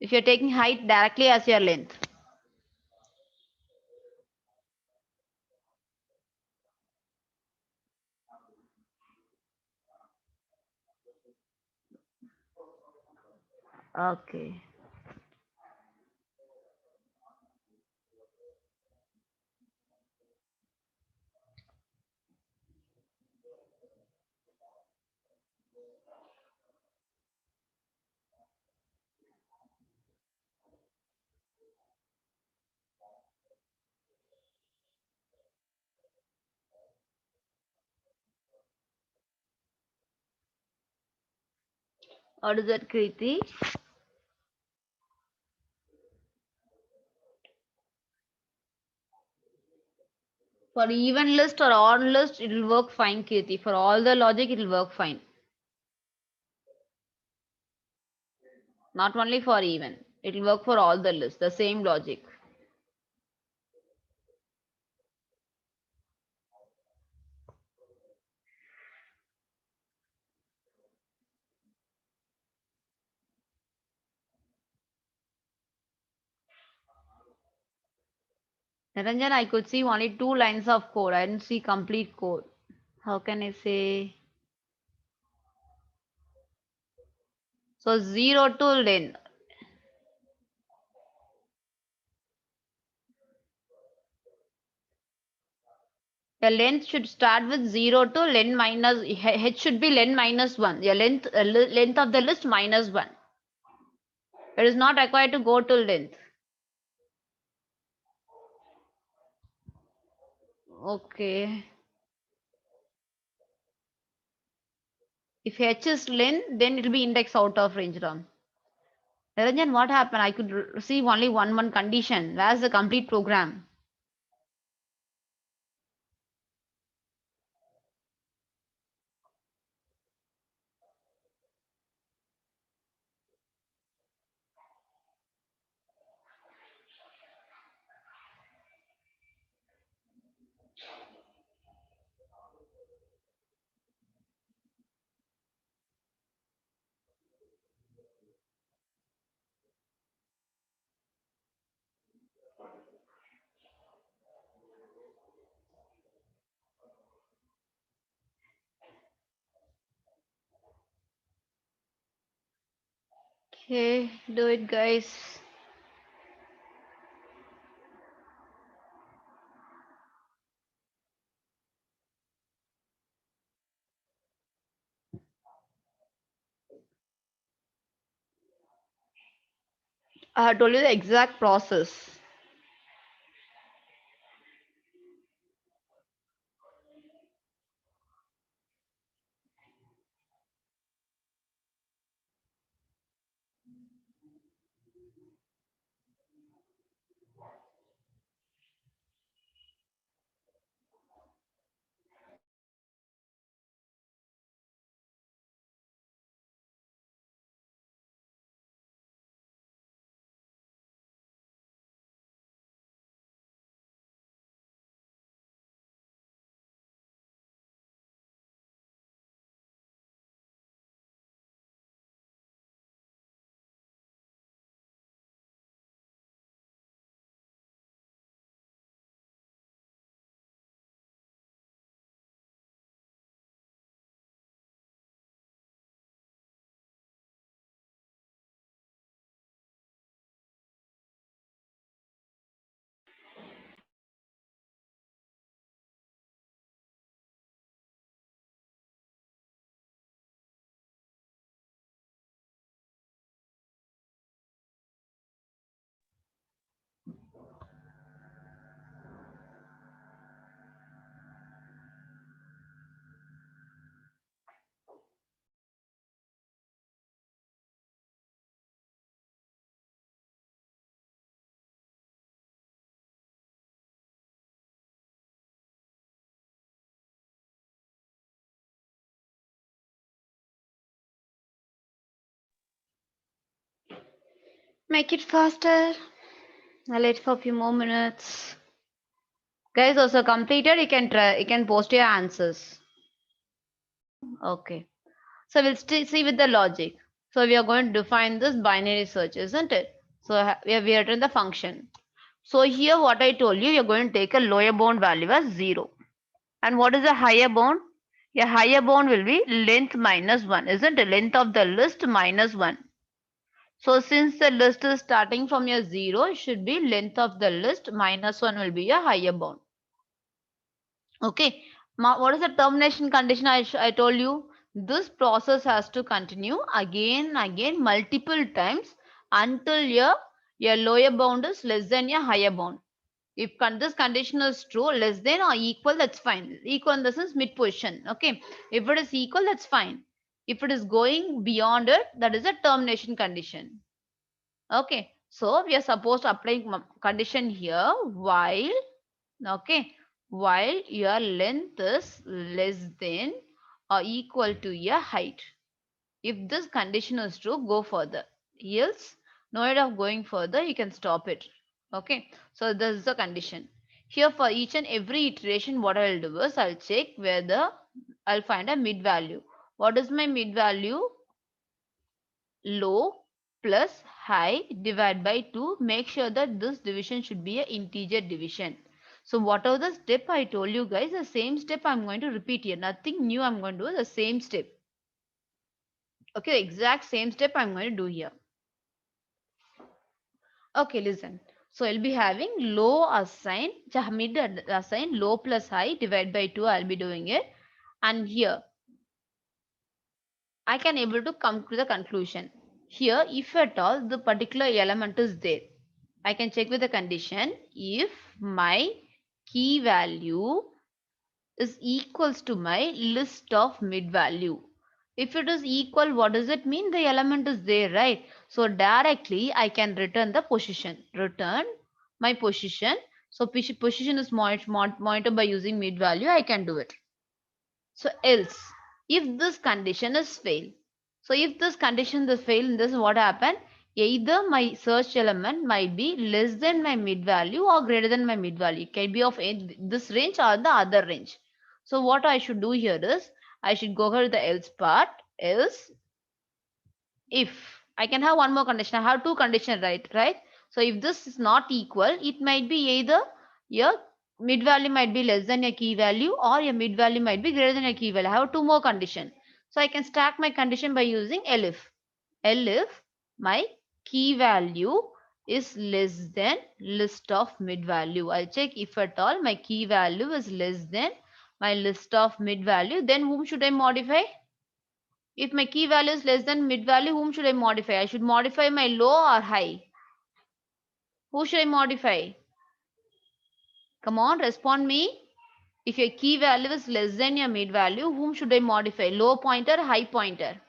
If you're taking height directly as your length. Okay. What is that, Kriti? For even list or odd list, it will work fine, Kirti. For all the logic, it will work fine. Not only for even. It will work for all the lists, the same logic. Niranjan, I could see only 2 lines of code. I didn't see complete code. How can I say? So 0 to len. The length should start with 0 to len minus, h should be len minus 1. The length of the list minus 1. It is not required to go to length. Okay. If h is len, then it will be index out of range, Ram. Niranjan, what happened? I could receive only one condition. Where's the complete program? Okay, do it, guys. I have told you the exact process. Make it faster. I'll wait for a few more minutes. Guys, also completed. You can try. You can post your answers. Okay. So we'll still see with the logic. So we are going to define this binary search, isn't it? So we have written the function. So here what I told you, you're going to take a lower bound value as 0. And what is a higher bound? A higher bound will be length minus 1, isn't it? Length of the list minus 1. So since the list is starting from your 0, it should be length of the list minus 1 will be your higher bound. Okay. What is the termination condition I told you? This process has to continue again multiple times until your lower bound is less than your higher bound. If this condition is true, less than or equal, that's fine. Equal in the sense mid position. Okay. If it is equal, that's fine. If it is going beyond it, that is a termination condition. Okay. So we are supposed to apply condition here while, okay, while your length is less than or equal to your height. If this condition is true, go further. Else, no need of going further, you can stop it. Okay, so this is the condition. Here for each and every iteration, what I will do is I'll check whether I'll find a mid value. What is my mid value? Low plus high divided by 2. Make sure that this division should be an integer division. So whatever the step I told you guys, the same step I'm going to repeat here. Nothing new I'm going to do, the same step. Okay, the exact same step I'm going to do here. Okay, listen. So I'll be having low assign, mid assign, low plus high divided by 2. I'll be doing it. And here, I can able to come to the conclusion. Here, if at all the particular element is there, I can check with the condition if my key value is equals to my list of mid value. If it is equal, what does it mean? The element is there, right? So directly I can return the position. Return my position. So position is monitored by using mid value. I can do it. So else, if this condition is fail. So if this condition is fail, this is what happened. Either my search element might be less than my mid value or greater than my mid value. It can be of this range or the other range. So what I should do here is I should go here to the else part. Else if I can have one more condition, I have two conditions, right? So if this is not equal, it might be either your mid value might be less than your key value or your mid value might be greater than your key value. I have two more conditions. So I can stack my condition by using elif. Elif my key value is less than list of mid value. I'll check if at all my key value is less than my list of mid value. Then whom should I modify? If my key value is less than mid value, whom should I modify? I should modify my low or high. Who should I modify? Come on, respond me. If your key value is less than your mid value, whom should I modify? Low pointer, high pointer?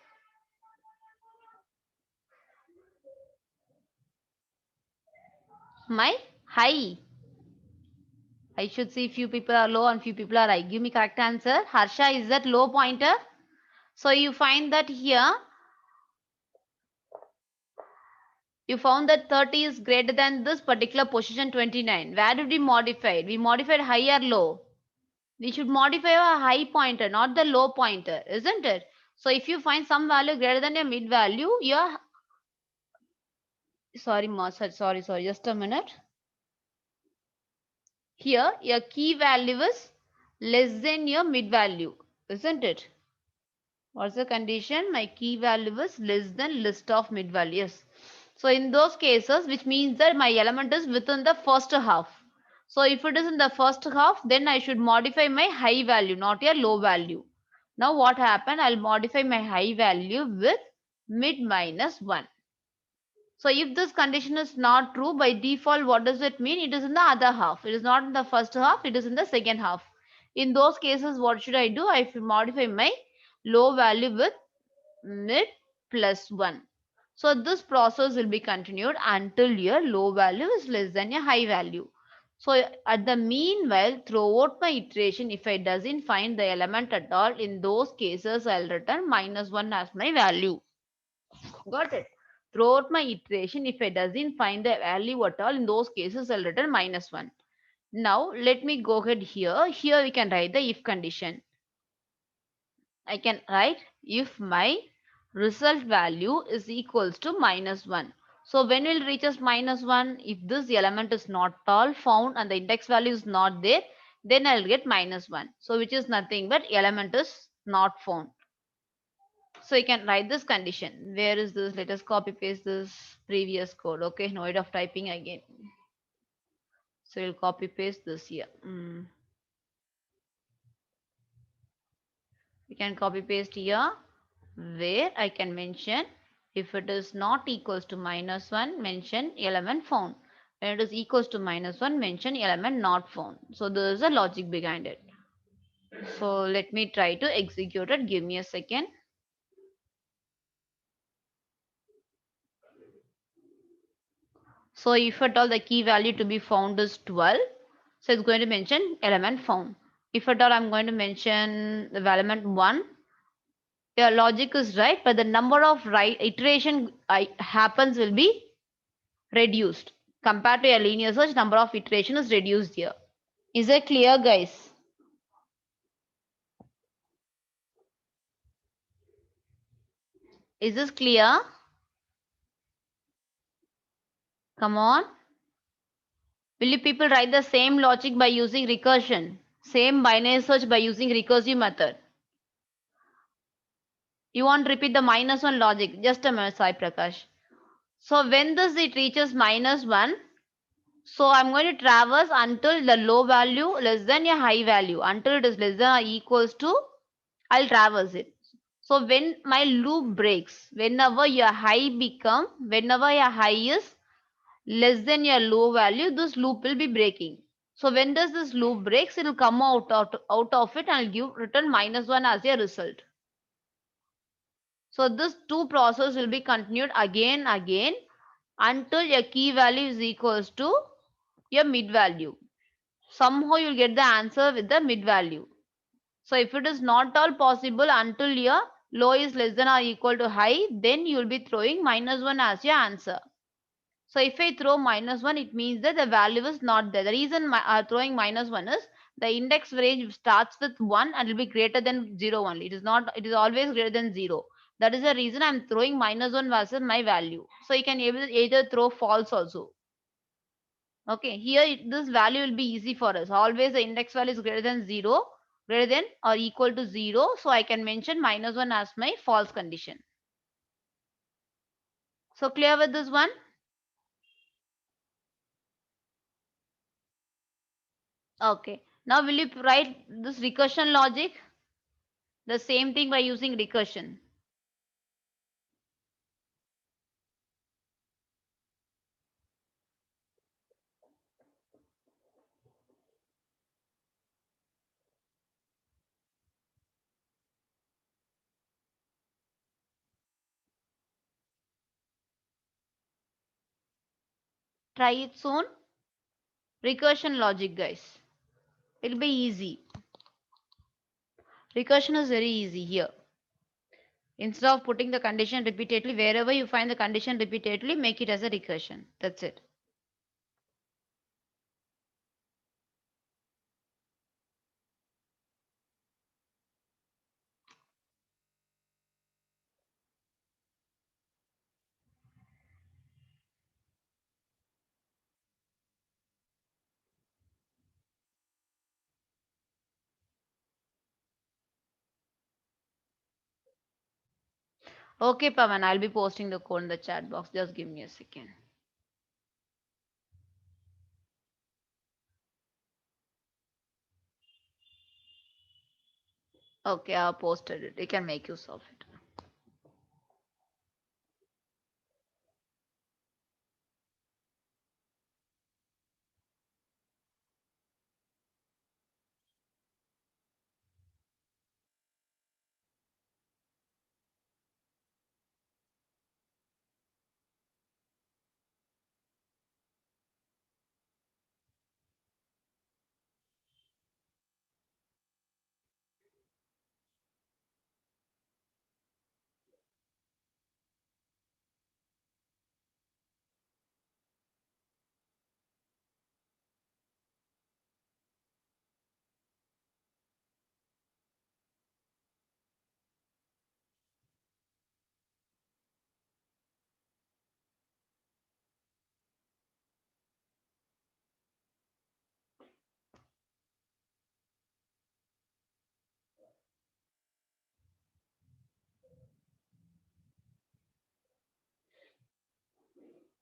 My high. I should see few people are low and few people are high. Give me correct answer. Harsha, is that low pointer? So you find that here, you found that 30 is greater than this particular position 29. Where did we modify it? We modified high or low? We should modify a high pointer, not the low pointer, isn't it? So if you find some value greater than your mid value, your sorry, just a minute. Here, your key value is less than your mid value, isn't it? What's the condition? My key value is less than list of mid values. So in those cases, which means that my element is within the first half. So if it is in the first half, then I should modify my high value, not a low value. Now what happened? I'll modify my high value with mid minus 1. So if this condition is not true, by default, what does it mean? It is in the other half. It is not in the first half, it is in the second half. In those cases, what should I do? I should modify my low value with mid plus 1. So this process will be continued until your low value is less than your high value. So at the meanwhile, throughout my iteration, if I doesn't find the element at all, in those cases, I'll return minus 1 as my value. Got it? Throughout my iteration, if I doesn't find the value at all, in those cases, I'll return minus 1. Now, let me go ahead here. Here we can write the if condition. I can write if my result value is equals to minus 1. So when will reaches minus 1? If this element is not all found and the index value is not there, then I'll get minus 1. So which is nothing but element is not found. So you can write this condition. Where is this? Let us copy paste this previous code. Okay, no need of typing again. So you'll copy paste this here. We can copy paste here where I can mention if it is not equals to minus 1, mention element found. When it is equals to minus 1, mention element not found. So there is a logic behind it. So let me try to execute it. Give me a second. So if at all the key value to be found is 12, so it's going to mention element found. If at all I'm going to mention the element 1, your logic is right, but the number of iteration happens will be reduced. Compared to a linear search, number of iteration is reduced here. Is it clear, guys? Is this clear? Come on. Will you people write the same logic by using recursion? Same binary search by using recursive method. You want to repeat the minus 1 logic. Just a minute, Sai Prakash. So when this it reaches minus 1, so I'm going to traverse until the low value less than a high value. Until it is less than or equals to, I'll traverse it. So when my loop breaks, whenever your high is less than your low value, this loop will be breaking. So when does this loop breaks, it will come out of it and I'll give return minus 1 as a result. So this two process will be continued again until your key value is equals to your mid value. Somehow you'll get the answer with the mid value. So if it is not all possible until your low is less than or equal to high, then you will be throwing -1 as your answer. So if I throw -1, it means that the value is not there. The reason throwing -1 is the index range starts with 1 and will be greater than 0 only. It is not, it is always greater than 0. That is the reason I'm throwing -1 versus my value. So you can either throw false also. Okay, here this value will be easy for us. Always the index value is greater than 0, greater than or equal to 0. So I can mention -1 as my false condition. So clear with this one? Okay. Now will you write this recursion logic? The same thing by using recursion. Try it soon. Recursion logic, guys. It'll be easy. Recursion is very easy here. Instead of putting the condition repeatedly, wherever you find the condition repeatedly, make it as a recursion. That's it. Okay, Pavan, I'll be posting the code in the chat box. Just give me a second. Okay, I've posted it. You can make use of it.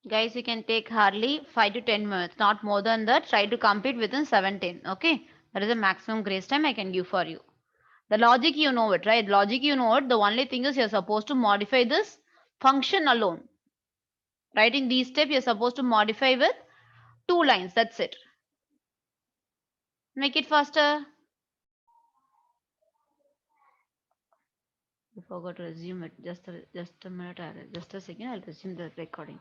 Guys, you can take hardly 5 to 10 minutes, not more than that. Try to complete within 17. Okay, that is the maximum grace time I can give for you. The logic you know it, right? Logic you know it. The only thing is you're supposed to modify this function alone. Writing these steps, you're supposed to modify with 2 lines. That's it. Make it faster. I forgot to resume it. Just a minute. Just a second. I'll resume the recording.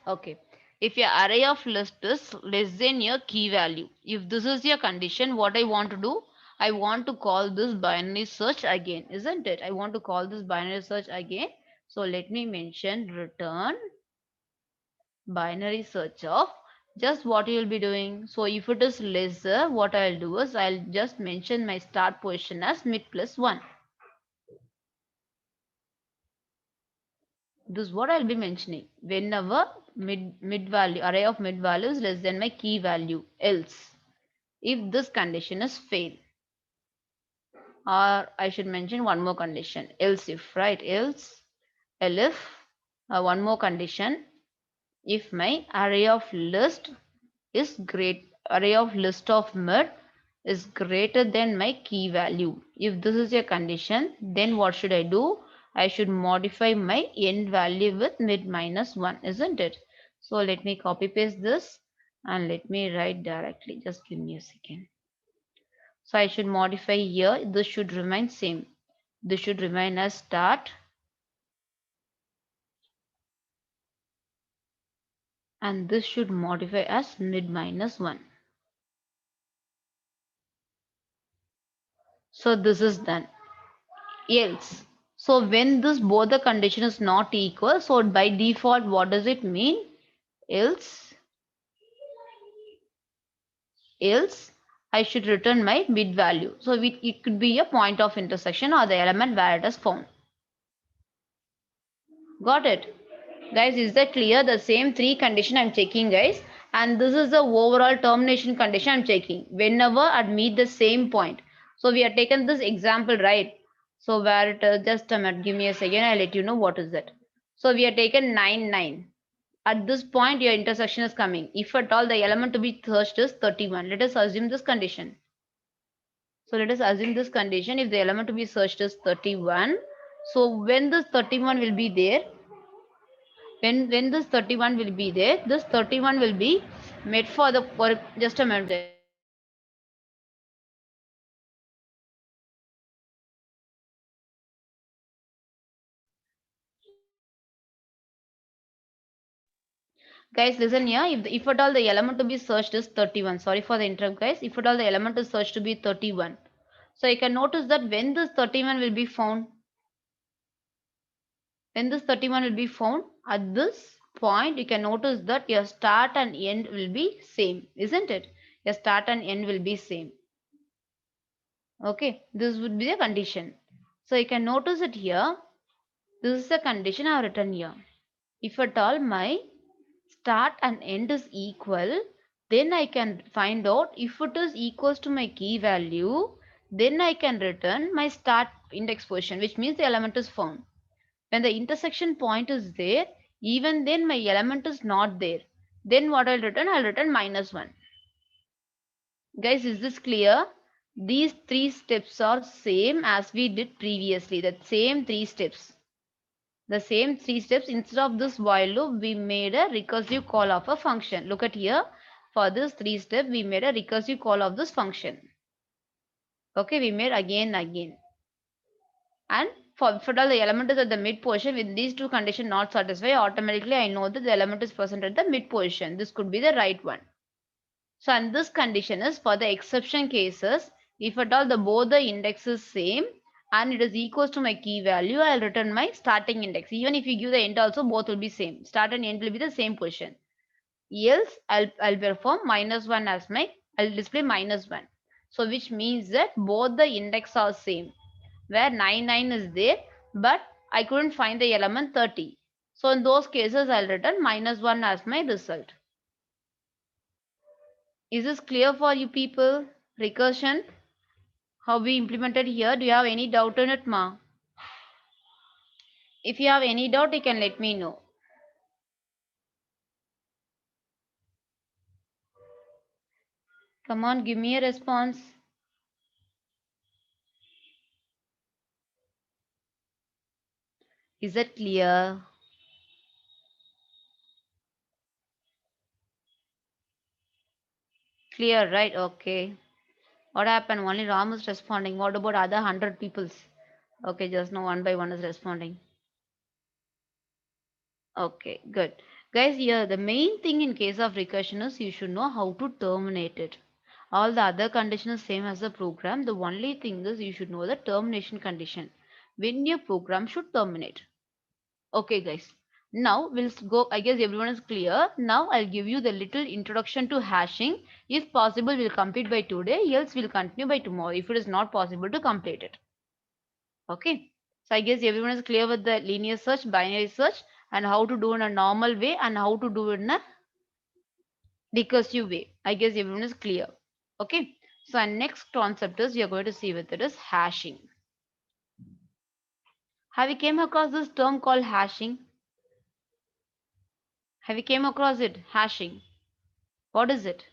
Okay. If your array of list is less than your key value, if this is your condition, what I want to do, I want to call this binary search again, isn't it? I want to call this binary search again. So let me mention return binary search of just what you will be doing. So if it is lesser, what I'll do is I'll just mention my start position as mid plus 1. This is what I'll be mentioning whenever mid value array of mid value is less than my key value. Else, if this condition is fail, or I should mention one more condition. Else if, right? Else elif one more condition. If my array of list is great array of list of mid is greater than my key value. If this is a condition, then what should I do? I should modify my end value with mid minus 1, isn't it? So let me copy paste this and let me write directly. Just give me a second. So I should modify here. This should remain same. This should remain as start and this should modify as mid minus 1. So this is done. Else. So when this both the condition is not equal, so by default, what does it mean? Else I should return my mid value. So it could be a point of intersection or the element where it is found. Got it? Guys, is that clear? The same three condition I'm checking, guys. And this is the overall termination condition I'm checking. Whenever I meet the same point. So we have taken this example, right? So where it just a minute, give me a second, I'll let you know what is it. So we have taken 9, 9. At this point, your intersection is coming. If at all the element to be searched is 31. Let us assume this condition. So let us assume this condition. If the element to be searched is 31. So when this 31 will be there, when this 31 will be there, this 31 will be made for the for just a minute. Guys, listen here. If at all the element to be searched is 31. Sorry for the interrupt, guys. If at all the element is searched to be 31. So you can notice that when this 31 will be found, when this 31 will be found at this point, you can notice that your start and end will be same, isn't it? Your start and end will be same. Okay, this would be the condition. So you can notice it here. This is the condition I have written here. If at all my start and end is equal, then I can find out if it is equals to my key value, then I can return my start index position, which means the element is found. When the intersection point is there, even then my element is not there. Then what I'll return? I'll return minus 1. Guys, is this clear? These three steps are same as we did previously. The same three steps. The same three steps. Instead of this while loop, we made a recursive call of a function. Look at here. For this three step, we made a recursive call of this function. Okay, we made again. And for the element is at the mid position, with these two conditions not satisfied, automatically I know that the element is present at the mid position. This could be the right one. So and this condition is for the exception cases. If at all the both the index is same and it is equals to my key value, I'll return my starting index. Even if you give the end also, both will be same. Start and end will be the same position. Else I'll perform minus 1 as my, I'll display minus 1. So which means that both the index are same. Where 9 is there, but I couldn't find the element 30. So in those cases, I'll return minus 1 as my result. Is this clear for you people? Recursion, how we implemented here. Do you have any doubt on it, ma? If you have any doubt, you can let me know. Come on, give me a response. Is that clear? Clear, right? Okay. What happened? Only Ram is responding. What about other 100 peoples? Okay, just now one by one is responding. Okay, good. Guys, here the main thing in case of recursion is you should know how to terminate it. All the other conditions same as the program. The only thing is you should know the termination condition. When your program should terminate. Okay, guys. Now we'll go. I guess everyone is clear. Now I'll give you the little introduction to hashing. If possible, we'll complete by today. Else we'll continue by tomorrow if it is not possible to complete it. Okay. So I guess everyone is clear with the linear search, binary search, and how to do in a normal way and how to do it in a recursive way. I guess everyone is clear. Okay. So our next concept is we are going to see with it is hashing. Have you came across this term called hashing? Have you came across it? Hashing. What is it?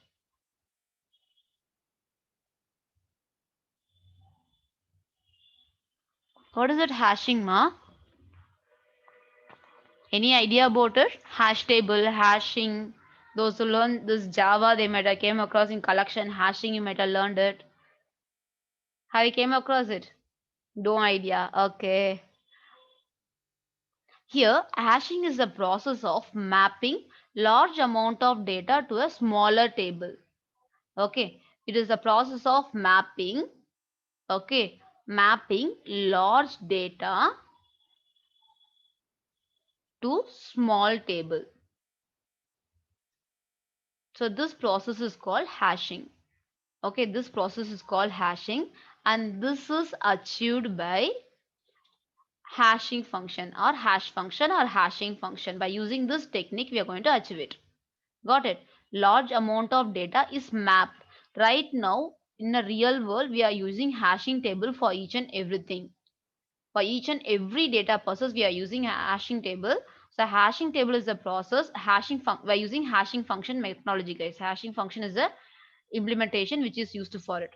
What is it hashing, ma? Any idea about it? Hash table, hashing. Those who learn this Java, they might have came across in collection. Hashing, you might have learned it. Have you came across it? No idea. Okay. Here, hashing is the process of mapping large amount of data to a smaller table. Okay, it is the process of mapping. Okay, mapping large data to small table. So this process is called hashing. Okay, this process is called hashing, and this is achieved by hashing function or hash function or hashing function. By using this technique, we are going to achieve it. Got it? Large amount of data is mapped. Right now, in the real world, we are using hashing table for each and everything. For each and every data process, we are using a hashing table. So hashing table is the process. We're using hashing function methodology, guys. Hashing function is the implementation which is used for it.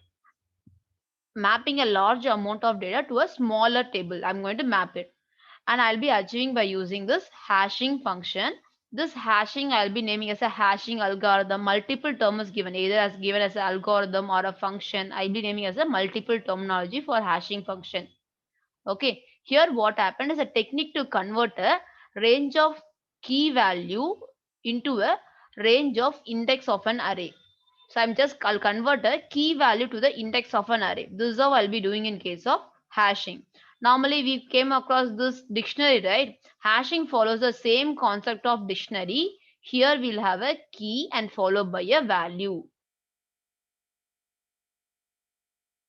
Mapping a large amount of data to a smaller table. I'm going to map it, and I'll be achieving by using this hashing function. This hashing I'll be naming as a hashing algorithm. Multiple term is given, either as given as an algorithm or a function. I'll be naming as a multiple terminology for hashing function. Okay, here what happened is a technique to convert a range of key value into a range of index of an array. So I'll convert a key value to the index of an array. This is how I'll be doing in case of hashing. Normally we came across this dictionary, right? Hashing follows the same concept of dictionary. Here we'll have a key and followed by a value.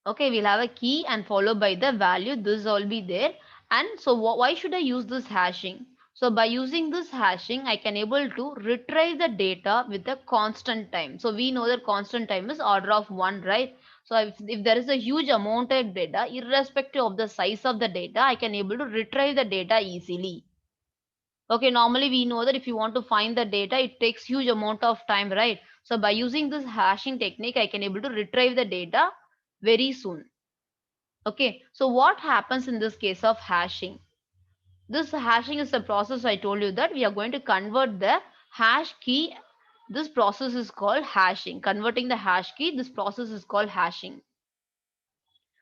Okay, we'll have a key and followed by the value. This will be there. And so why should I use this hashing? So by using this hashing, I can able to retrieve the data with a constant time. So we know that constant time is order of 1, right? So if there is a huge amount of data, irrespective of the size of the data, I can able to retrieve the data easily. Okay, normally we know that if you want to find the data, it takes huge amount of time, right? So by using this hashing technique, I can able to retrieve the data very soon. Okay, so what happens in this case of hashing? This hashing is the process I told you that we are going to convert the hash key. This process is called hashing. Converting the hash key, this process is called hashing.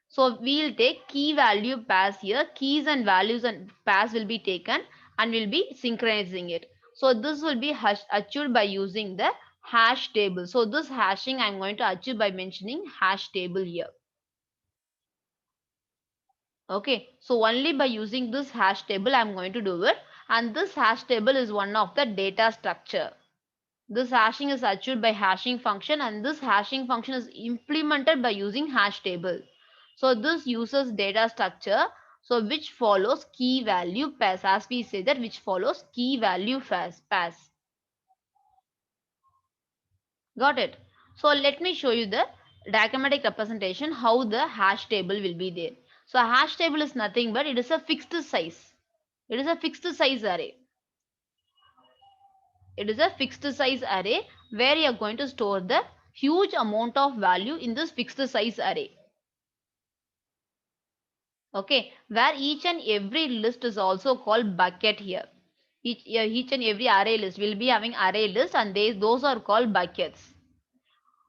So we'll take key value pass here. Keys and values and pass will be taken and we'll be synchronizing it. So this will be achieved by using the hash table. So this hashing I'm going to achieve by mentioning hash table here. Okay, so only by using this hash table I'm going to do it, and this hash table is one of the data structure. This hashing is achieved by hashing function, and this hashing function is implemented by using hash table. So this uses data structure, so which follows key value pass, as we say that which follows key value pass. Got it? So let me show you the diagrammatic representation how the hash table will be there. So a hash table is nothing but it is a fixed size. It is a fixed size array. It is a fixed size array where you are going to store the huge amount of value in this fixed size array. Okay, where each and every list is also called bucket here. Each and every array list will be having array list, and those are called buckets.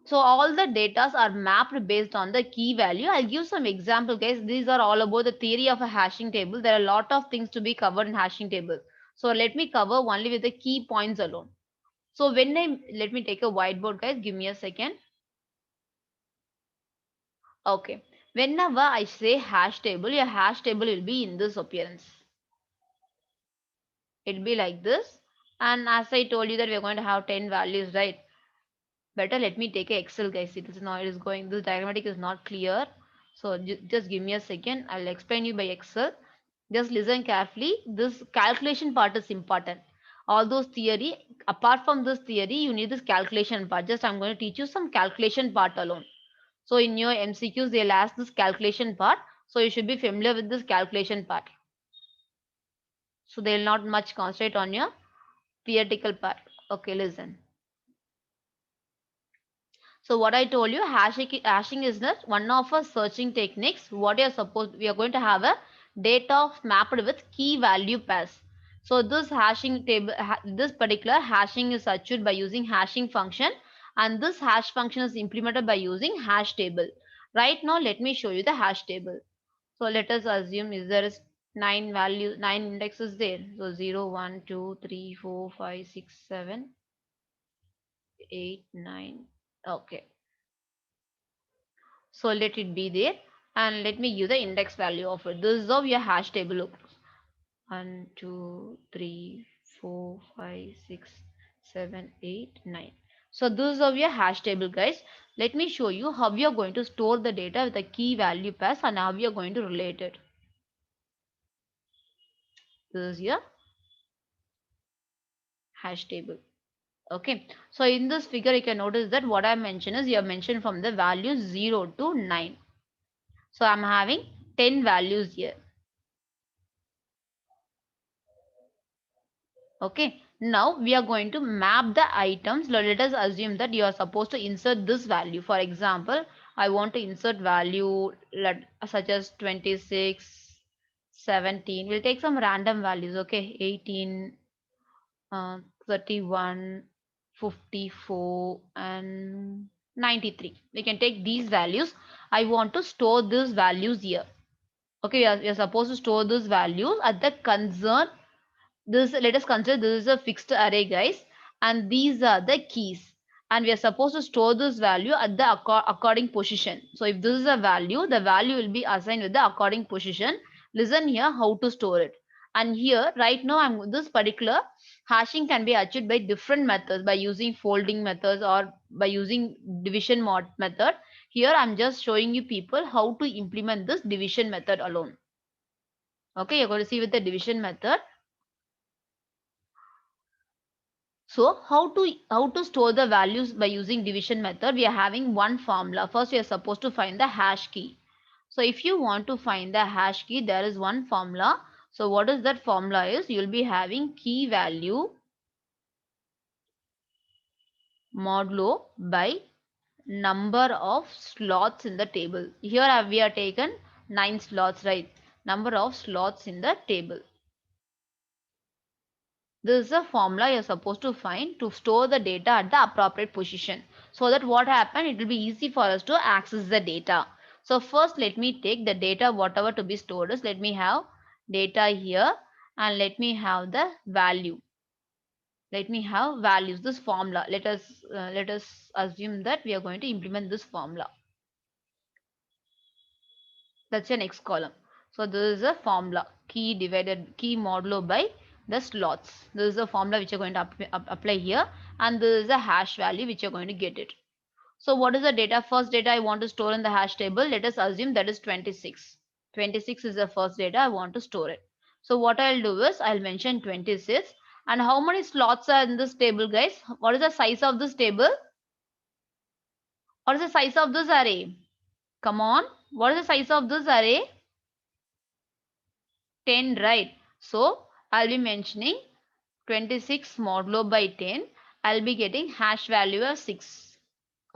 So all the datas are mapped based on the key value. I'll give some example, guys. These are all about the theory of a hashing table. There are a lot of things to be covered in hashing table. So let me cover only with the key points alone. So let me take a whiteboard, guys. Give me a second. Okay. Whenever I say hash table, your hash table will be in this appearance. It'll be like this. And as I told you that we're going to have 10 values, right? Better let me take a Excel, guys. It is going, this diagrammatic is not clear. So just give me a second. I'll explain you by Excel. Just listen carefully. This calculation part is important. All those theory, apart from this theory, you need this calculation part. Just I'm going to teach you some calculation part alone. So in your MCQs, they'll ask this calculation part. So you should be familiar with this calculation part. So they'll not much concentrate on your theoretical part. Okay, listen. So what I told you, hashing is the one of our searching techniques. What you're supposed, we are going to have a data mapped with key value pass. So this hashing table, this particular hashing is achieved by using hashing function, and this hash function is implemented by using hash table. Right now, let me show you the hash table. So let us assume is there is 9 indexes there. So 0, 1, 2, 3, 4, 5, 6, 7. 8, 9. Okay. So let it be there and let me give the index value of it. This is how your hash table looks. 1, 2, 3, 4, 5, 6, 7, 8, 9. So this is how your hash table, guys. Let me show you how we are going to store the data with a key value pairs and how we are going to relate it. This is your hash table. Okay, so in this figure you can notice that what I mentioned is you have mentioned from the values 0 to 9. So I'm having 10 values here. Okay, now we are going to map the items. Let us assume that you are supposed to insert this value. For example, I want to insert value such as 26, 17. We'll take some random values. Okay, 18, 31, 54 and 93. We can take these values. I want to store these values here. Okay, we are supposed to store those values at the concern. This, let us consider this is a fixed array, guys, and these are the keys, and we are supposed to store this value at the according position. So if this is a value, the value will be assigned with the according position. Listen here how to store it. And here right now I'm this particular hashing can be achieved by different methods, by using folding methods or by using division mod method. Here I'm just showing you people how to implement this division method alone. Okay, you're going to see with the division method. So how to store the values by using division method? We are having one formula. First, we are supposed to find the hash key. So if you want to find the hash key, there is one formula. So what is that formula is? You will be having key value modulo by number of slots in the table. Here we are taken 9 slots, right? Number of slots in the table. This is a formula you're supposed to find to store the data at the appropriate position. So that what happened, it will be easy for us to access the data. So first let me take the data whatever to be stored is. Let me have data here and let me have the value. Let me have values, this formula. Let us assume that we are going to implement this formula. That's your next column. So this is a formula, key divided key modulo by the slots. This is a formula which you're going to apply here, and this is a hash value which you're going to get it. So what is the data? First data I want to store in the hash table. Let us assume that is 26. 26 is the first data I want to store it. So what I'll do is I'll mention 26. And how many slots are in this table, guys? What is the size of this table? What is the size of this array? Come on. What is the size of this array? 10, right? So I'll be mentioning 26 modulo by 10. I'll be getting hash value of 6.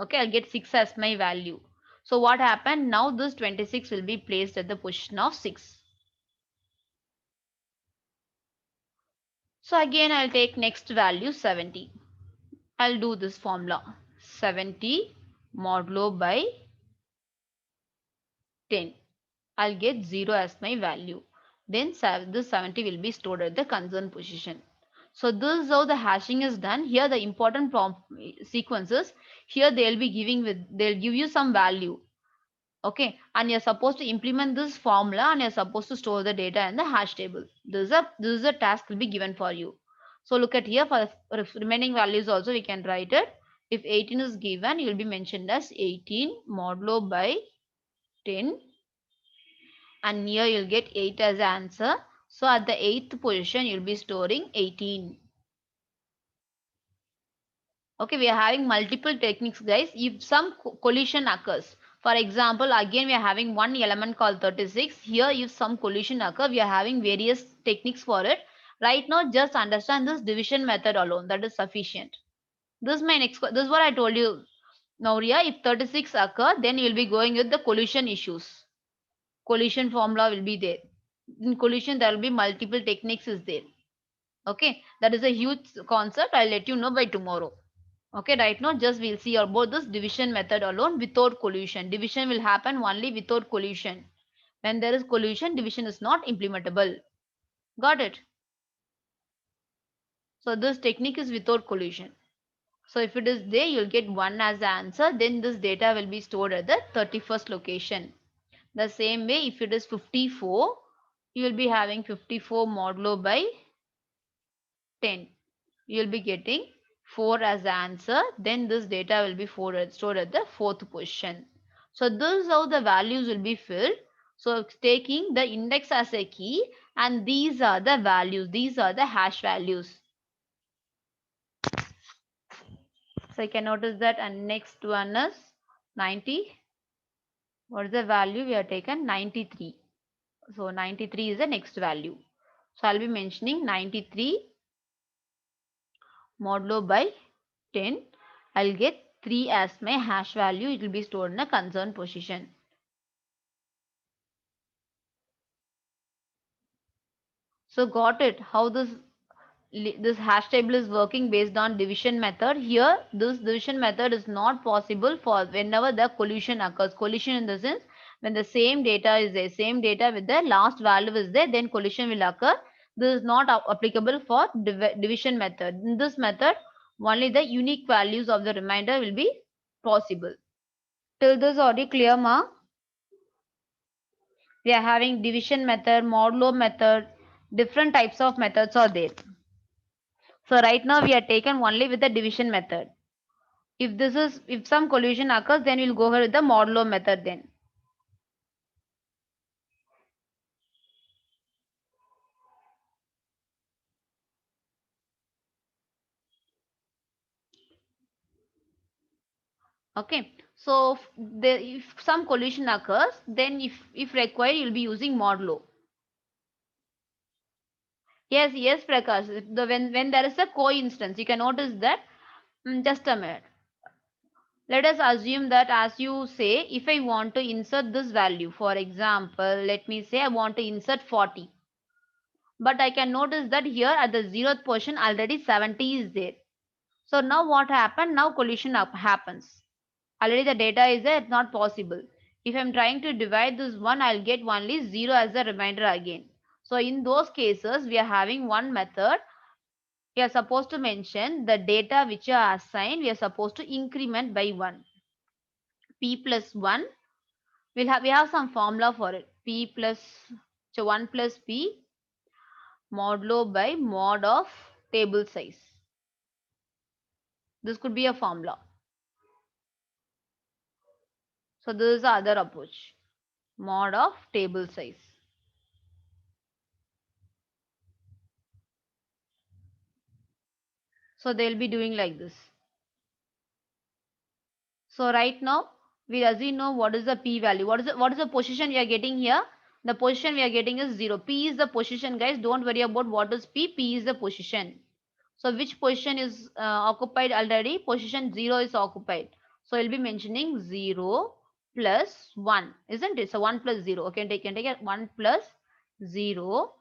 Okay, I'll get 6 as my value. So what happened? Now this 26 will be placed at the position of 6. So again I'll take next value 70. I'll do this formula. 70 modulo by 10. I'll get 0 as my value. Then this 70 will be stored at the concerned position. So this is how the hashing is done. Here the important sequences, here they'll give you some value. Okay, and you're supposed to implement this formula and you're supposed to store the data in the hash table. This is a task will be given for you. So look at here for the remaining values also we can write it. If 18 is given, you will be mentioned as 18 modulo by 10, and here you'll get 8 as the answer. So at the 8th position you'll be storing 18. Okay, we are having multiple techniques, guys. If some collision occurs, for example, again we are having one element called 36. Here if some collision occur, we are having various techniques for it. Right now just understand this division method alone, that is sufficient. This is my next, this is what I told you. Now Ria, if 36 occur, then you will be going with the collision issues. Collision formula will be there. In collision there will be multiple techniques is there. Okay, that is a huge concept. I'll let you know by tomorrow. Okay, right now just we'll see about this division method alone without collision. Division will happen only without collision. When there is collision, division is not implementable. Got it? So this technique is without collision. So if it is there, you'll get 1 as the answer. Then this data will be stored at the 31st location. The same way, if it is 54, you will be having 54 modulo by 10. You will be getting 4 as the answer. Then this data will be stored at the fourth position. So this is how the values will be filled. So taking the index as a key, and these are the values. These are the hash values. So you can notice that, and next one is 90. What is the value we have taken? 93. So 93 is the next value. So I'll be mentioning 93 modulo by 10. I'll get 3 as my hash value. It will be stored in a concerned position. So got it? How this hash table is working based on division method. Here, this division method is not possible for whenever the collision occurs. Collision in the sense, when the same data is there, same data with the last value is there, then collision will occur. This is not applicable for division method. In this method, only the unique values of the remainder will be possible. Till this already clear, ma? We are having division method, modulo method, different types of methods are there. So right now we are taken only with the division method. If some collision occurs, then we'll go ahead with the modulo method then. Okay. So if some collision occurs, then if required, you'll be using modulo. Yes, Prakash. When there is a coincidence, you can notice that. Just a minute. Let us assume that, as you say, if I want to insert this value, for example, let me say I want to insert 40. But I can notice that here at the 0th position already 70 is there. So now what happened? Now collision happens. Already the data is there, it's not possible. If I'm trying to divide this one, I'll get only 0 as a remainder again. So in those cases, we are having one method. We are supposed to mention the data which are assigned, we are supposed to increment by 1. P plus 1. We have some formula for it. P plus, so 1 plus P modulo by mod of table size. This could be a formula. So this is the other approach. Mod of table size. So they'll be doing like this. So right now, as we know what is the P value. What is the position we are getting here? The position we are getting is 0. P is the position, guys. Don't worry about what is P. P is the position. So which position is occupied already? Position 0 is occupied. So you'll be mentioning 0 plus 1, isn't it? So 1 plus 0. Okay, can take it 1 plus 0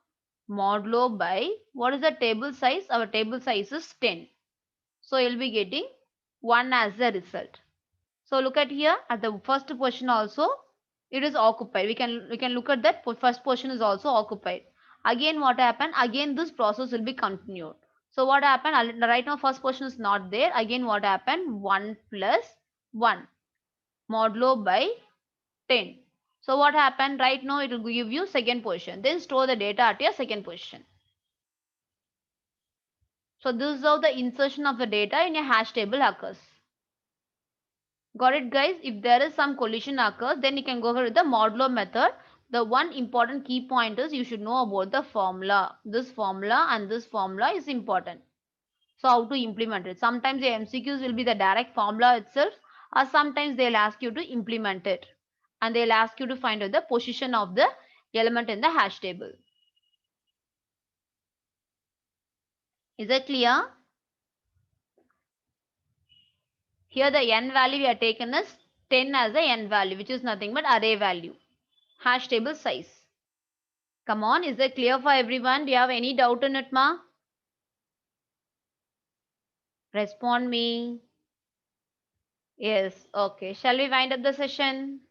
modulo by, what is the table size? Our table size is 10. So you'll be getting 1 as the result. So look at here at the first position also it is occupied. We can look at that first position is also occupied. Again what happened? Again this process will be continued. So what happened? Right now first position is not there. Again what happened? 1 plus 1 modulo by 10. So what happened? Right now it will give you second position. Then store the data at your second position. So this is how the insertion of the data in a hash table occurs. Got it, guys? If there is some collision occurs, then you can go ahead with the modulo method. The one important key point is you should know about the formula. This formula and this formula is important. So how to implement it? Sometimes the MCQs will be the direct formula itself, or sometimes they'll ask you to implement it. And they'll ask you to find out the position of the element in the hash table. Is that clear? Here the n value we are taken as 10 as the n value, which is nothing but array value. Hash table size. Come on, is that clear for everyone? Do you have any doubt in it, ma? Respond me. Yes, okay. Shall we wind up the session?